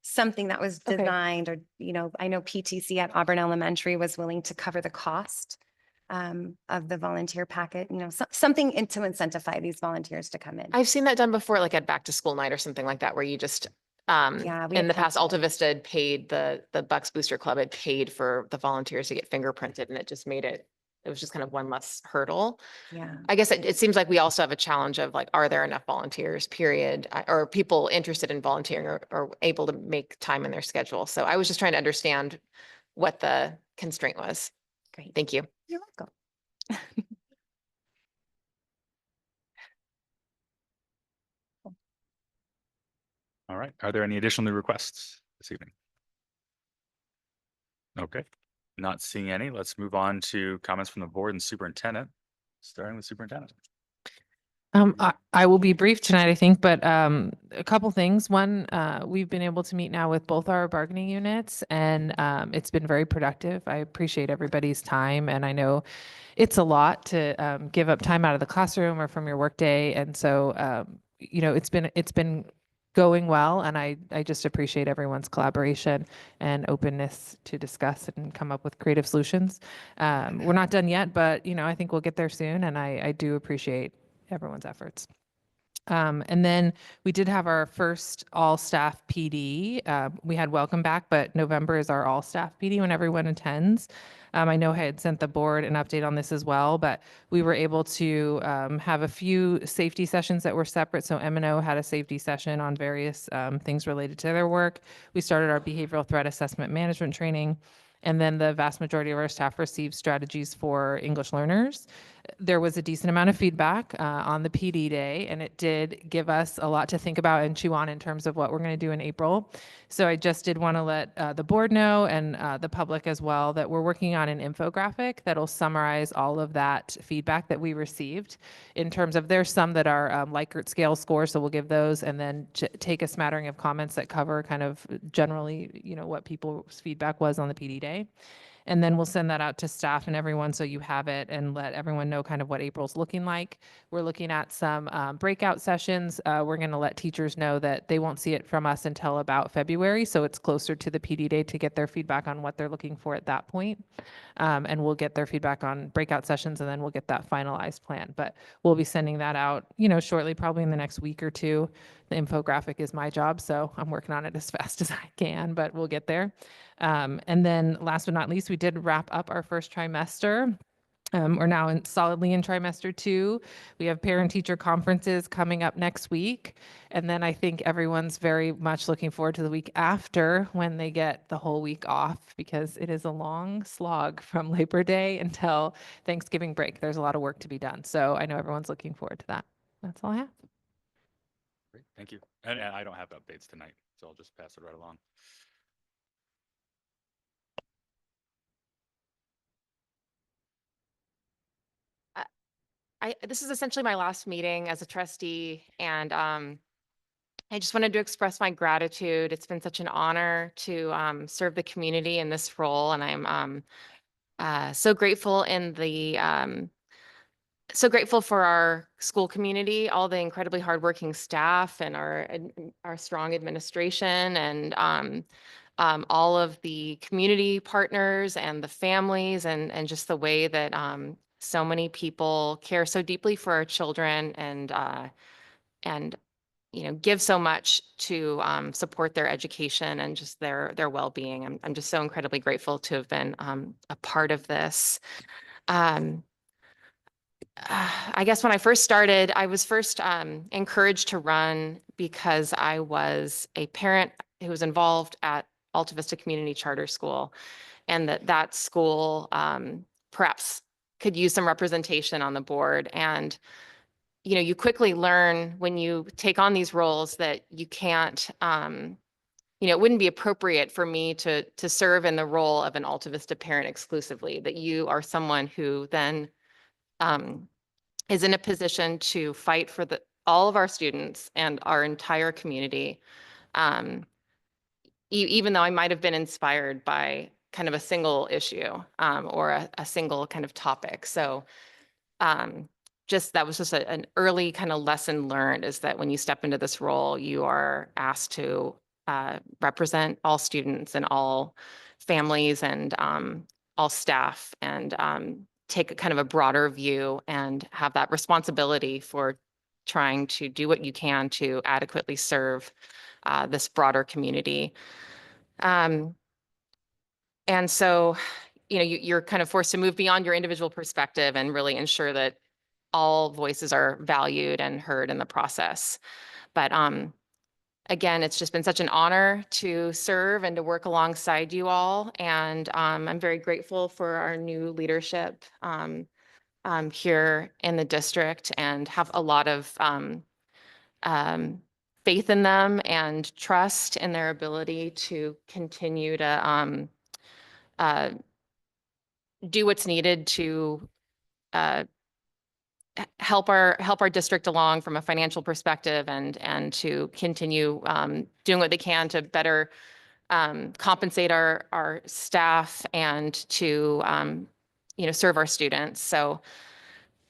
something that was Okay. designed, or, you know, I know PTC at Auburn Elementary was willing to cover the cost of the volunteer packet, you know, something to incentivize these volunteers to come in. I've seen that done before, like at back to school night or something like that, where you just, Yeah, we in the had past, that. Alta Vista had paid the Bucks Booster Club had paid for the volunteers to get fingerprinted, and it just made it was just kind of one less hurdle. Yeah. I guess it seems like we also have a challenge of like, are there enough volunteers, period, or people interested in volunteering or able to make time in their schedule? So I was just trying to understand what the constraint was. Great. Thank you. You're welcome. All right. Are there any additional requests this evening? Okay. Not seeing any. Let's move on to comments from the board and superintendent, starting with superintendent. I will be brief tonight, I think, but a couple things. One, we've been able to meet now with both our bargaining units, and it's been very productive. I appreciate everybody's time, and I know it's a lot to give up time out of the classroom or from your workday, and so you know, it's been going well, and I just appreciate everyone's collaboration and openness to discuss and come up with creative solutions. We're not done yet, but you know, I think we'll get there soon, and I do appreciate everyone's efforts. And then we did have our first all-staff PD. We had welcome back, but November is our all-staff PD when everyone attends. I know I had sent the board an update on this as well, but we were able to have a few safety sessions that were separate. So M&O had a safety session on various things related to their work. We started our behavioral threat assessment management training. And then the vast majority of our staff received strategies for English learners. There was a decent amount of feedback on the PD day, and it did give us a lot to think about and chew on in terms of what we're going to do in April. So I just did want to let the board know and the public as well that we're working on an infographic that'll summarize all of that feedback that we received in terms of there's some that are Likert scale scores, so we'll give those, and then take a smattering of comments that cover kind of generally, you know, what people's feedback was on the PD day. And then we'll send that out to staff and everyone so you have it, and let everyone know kind of what April's looking like. We're looking at some breakout sessions. We're going to let teachers know that they won't see it from us until about February, so it's closer to the PD day to get their feedback on what they're looking for at that point. And we'll get their feedback on breakout sessions, and then we'll get that finalized plan. But we'll be sending that out, you know, shortly, probably in the next week or two. The infographic is my job, so I'm working on it as fast as I can, but we'll get there. And then last but not least, we did wrap up our first trimester. We're now solidly in trimester 2. We have parent-teacher conferences coming up next week. And then I think everyone's very much looking forward to the week after when they get the whole week off, because it is a long slog from Labor Day until Thanksgiving break. There's a lot of work to be done. So I know everyone's looking forward to that. That's all I have. Great. Thank you. And I don't have updates tonight, so I'll just pass it right along. This is essentially my last meeting as a trustee, and I just wanted to express my gratitude. It's been such an honor to serve the community in this role, and I'm so grateful in the so grateful for our school community, all the incredibly hardworking staff and our strong administration and all of the community partners and the families and just the way that so many people care so deeply for our children and give so much to support their education and just their well-being. I'm just so incredibly grateful to have been a part of this. I guess when I first started, I was first encouraged to run because I was a parent who was involved at Alta Vista Community Charter School, and that school perhaps could use some representation on the board. And you quickly learn when you take on these roles that you can't. It wouldn't be appropriate for me to serve in the role of an Alta Vista parent exclusively. That you are someone who then is in a position to fight for all of our students and our entire community, even though I might have been inspired by kind of a single issue or a single kind of topic. So that was just an early kind of lesson learned, is that when you step into this role, you are asked to represent all students and all families and all staff, and take a kind of a broader view and have that responsibility for trying to do what you can to adequately serve this broader community. And so, you're kind of forced to move beyond your individual perspective and really ensure that all voices are valued and heard in the process. But again, it's just been such an honor to serve and to work alongside you all. And I'm very grateful for our new leadership here in the district, and have a lot of faith in them and trust in their ability to continue to do what's needed to help our district along from a financial perspective, and to continue doing what they can to better compensate our staff and to serve our students. So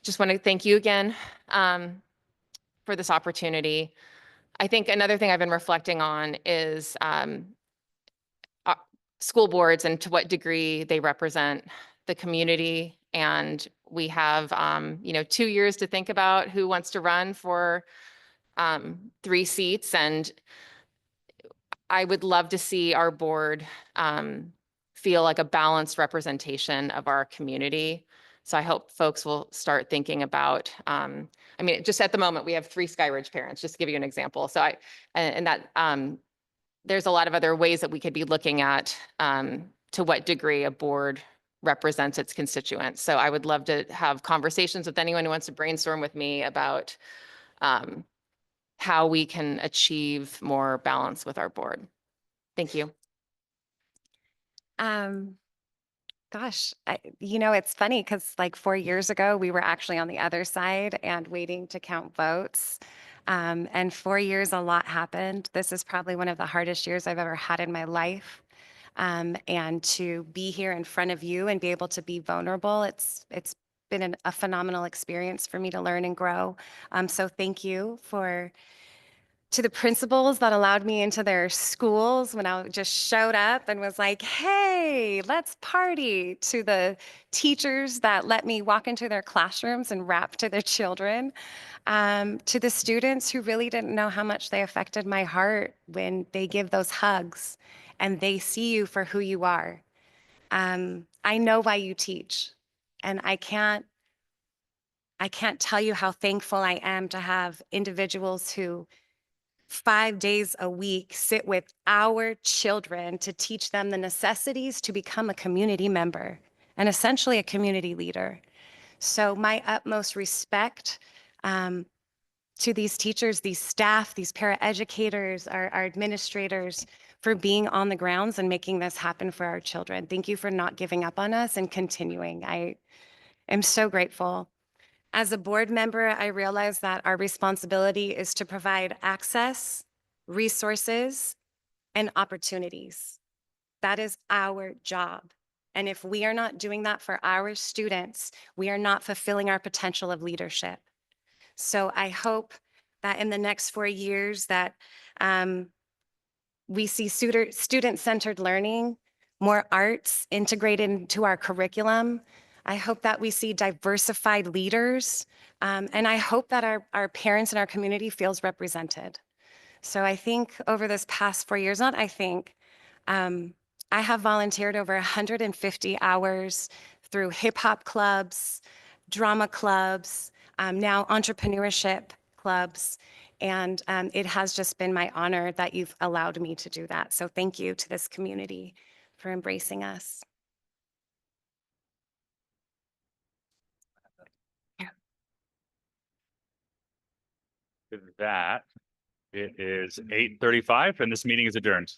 just want to thank you again for this opportunity. I think another thing I've been reflecting on is school boards and to what degree they represent the community. And we have 2 years to think about who wants to run for 3 seats. And I would love to see our board feel like a balanced representation of our community. So I hope folks will start thinking about, just at the moment, we have 3 Skyridge parents, just to give you an example. So there's a lot of other ways that we could be looking at to what degree a board represents its constituents. So I would love to have conversations with anyone who wants to brainstorm with me about how we can achieve more balance with our board. Thank you. Gosh, it's funny because like 4 years ago, we were actually on the other side and waiting to count votes. And 4 years, a lot happened. This is probably one of the hardest years I've ever had in my life. And to be here in front of you and be able to be vulnerable, it's been a phenomenal experience for me to learn and grow. So thank you to the principals that allowed me into their schools when I just showed up and was like, hey, let's party, to the teachers that let me walk into their classrooms and rap to their children, to the students who really didn't know how much they affected my heart when they give those hugs and they see you for who you are. I know why you teach, and I can't tell you how thankful I am to have individuals who 5 days a week sit with our children to teach them the necessities to become a community member and essentially a community leader. So my utmost respect to these teachers, these staff, these paraeducators, our administrators, for being on the grounds and making this happen for our children. Thank you for not giving up on us and continuing. I am so grateful. As a board member, I realize that our responsibility is to provide access, resources, and opportunities. That is our job. And if we are not doing that for our students, we are not fulfilling our potential of leadership. So I hope that in the next 4 years that we see student-centered learning, more arts integrated into our curriculum. I hope that we see diversified leaders. And I hope that our parents and our community feels represented. So I think over this past 4 years, not I think, I have volunteered over 150 hours through hip hop clubs, drama clubs, now entrepreneurship clubs. And it has just been my honor that you've allowed me to do that. So thank you to this community for embracing us. With that, it is 8:35 and this meeting is adjourned.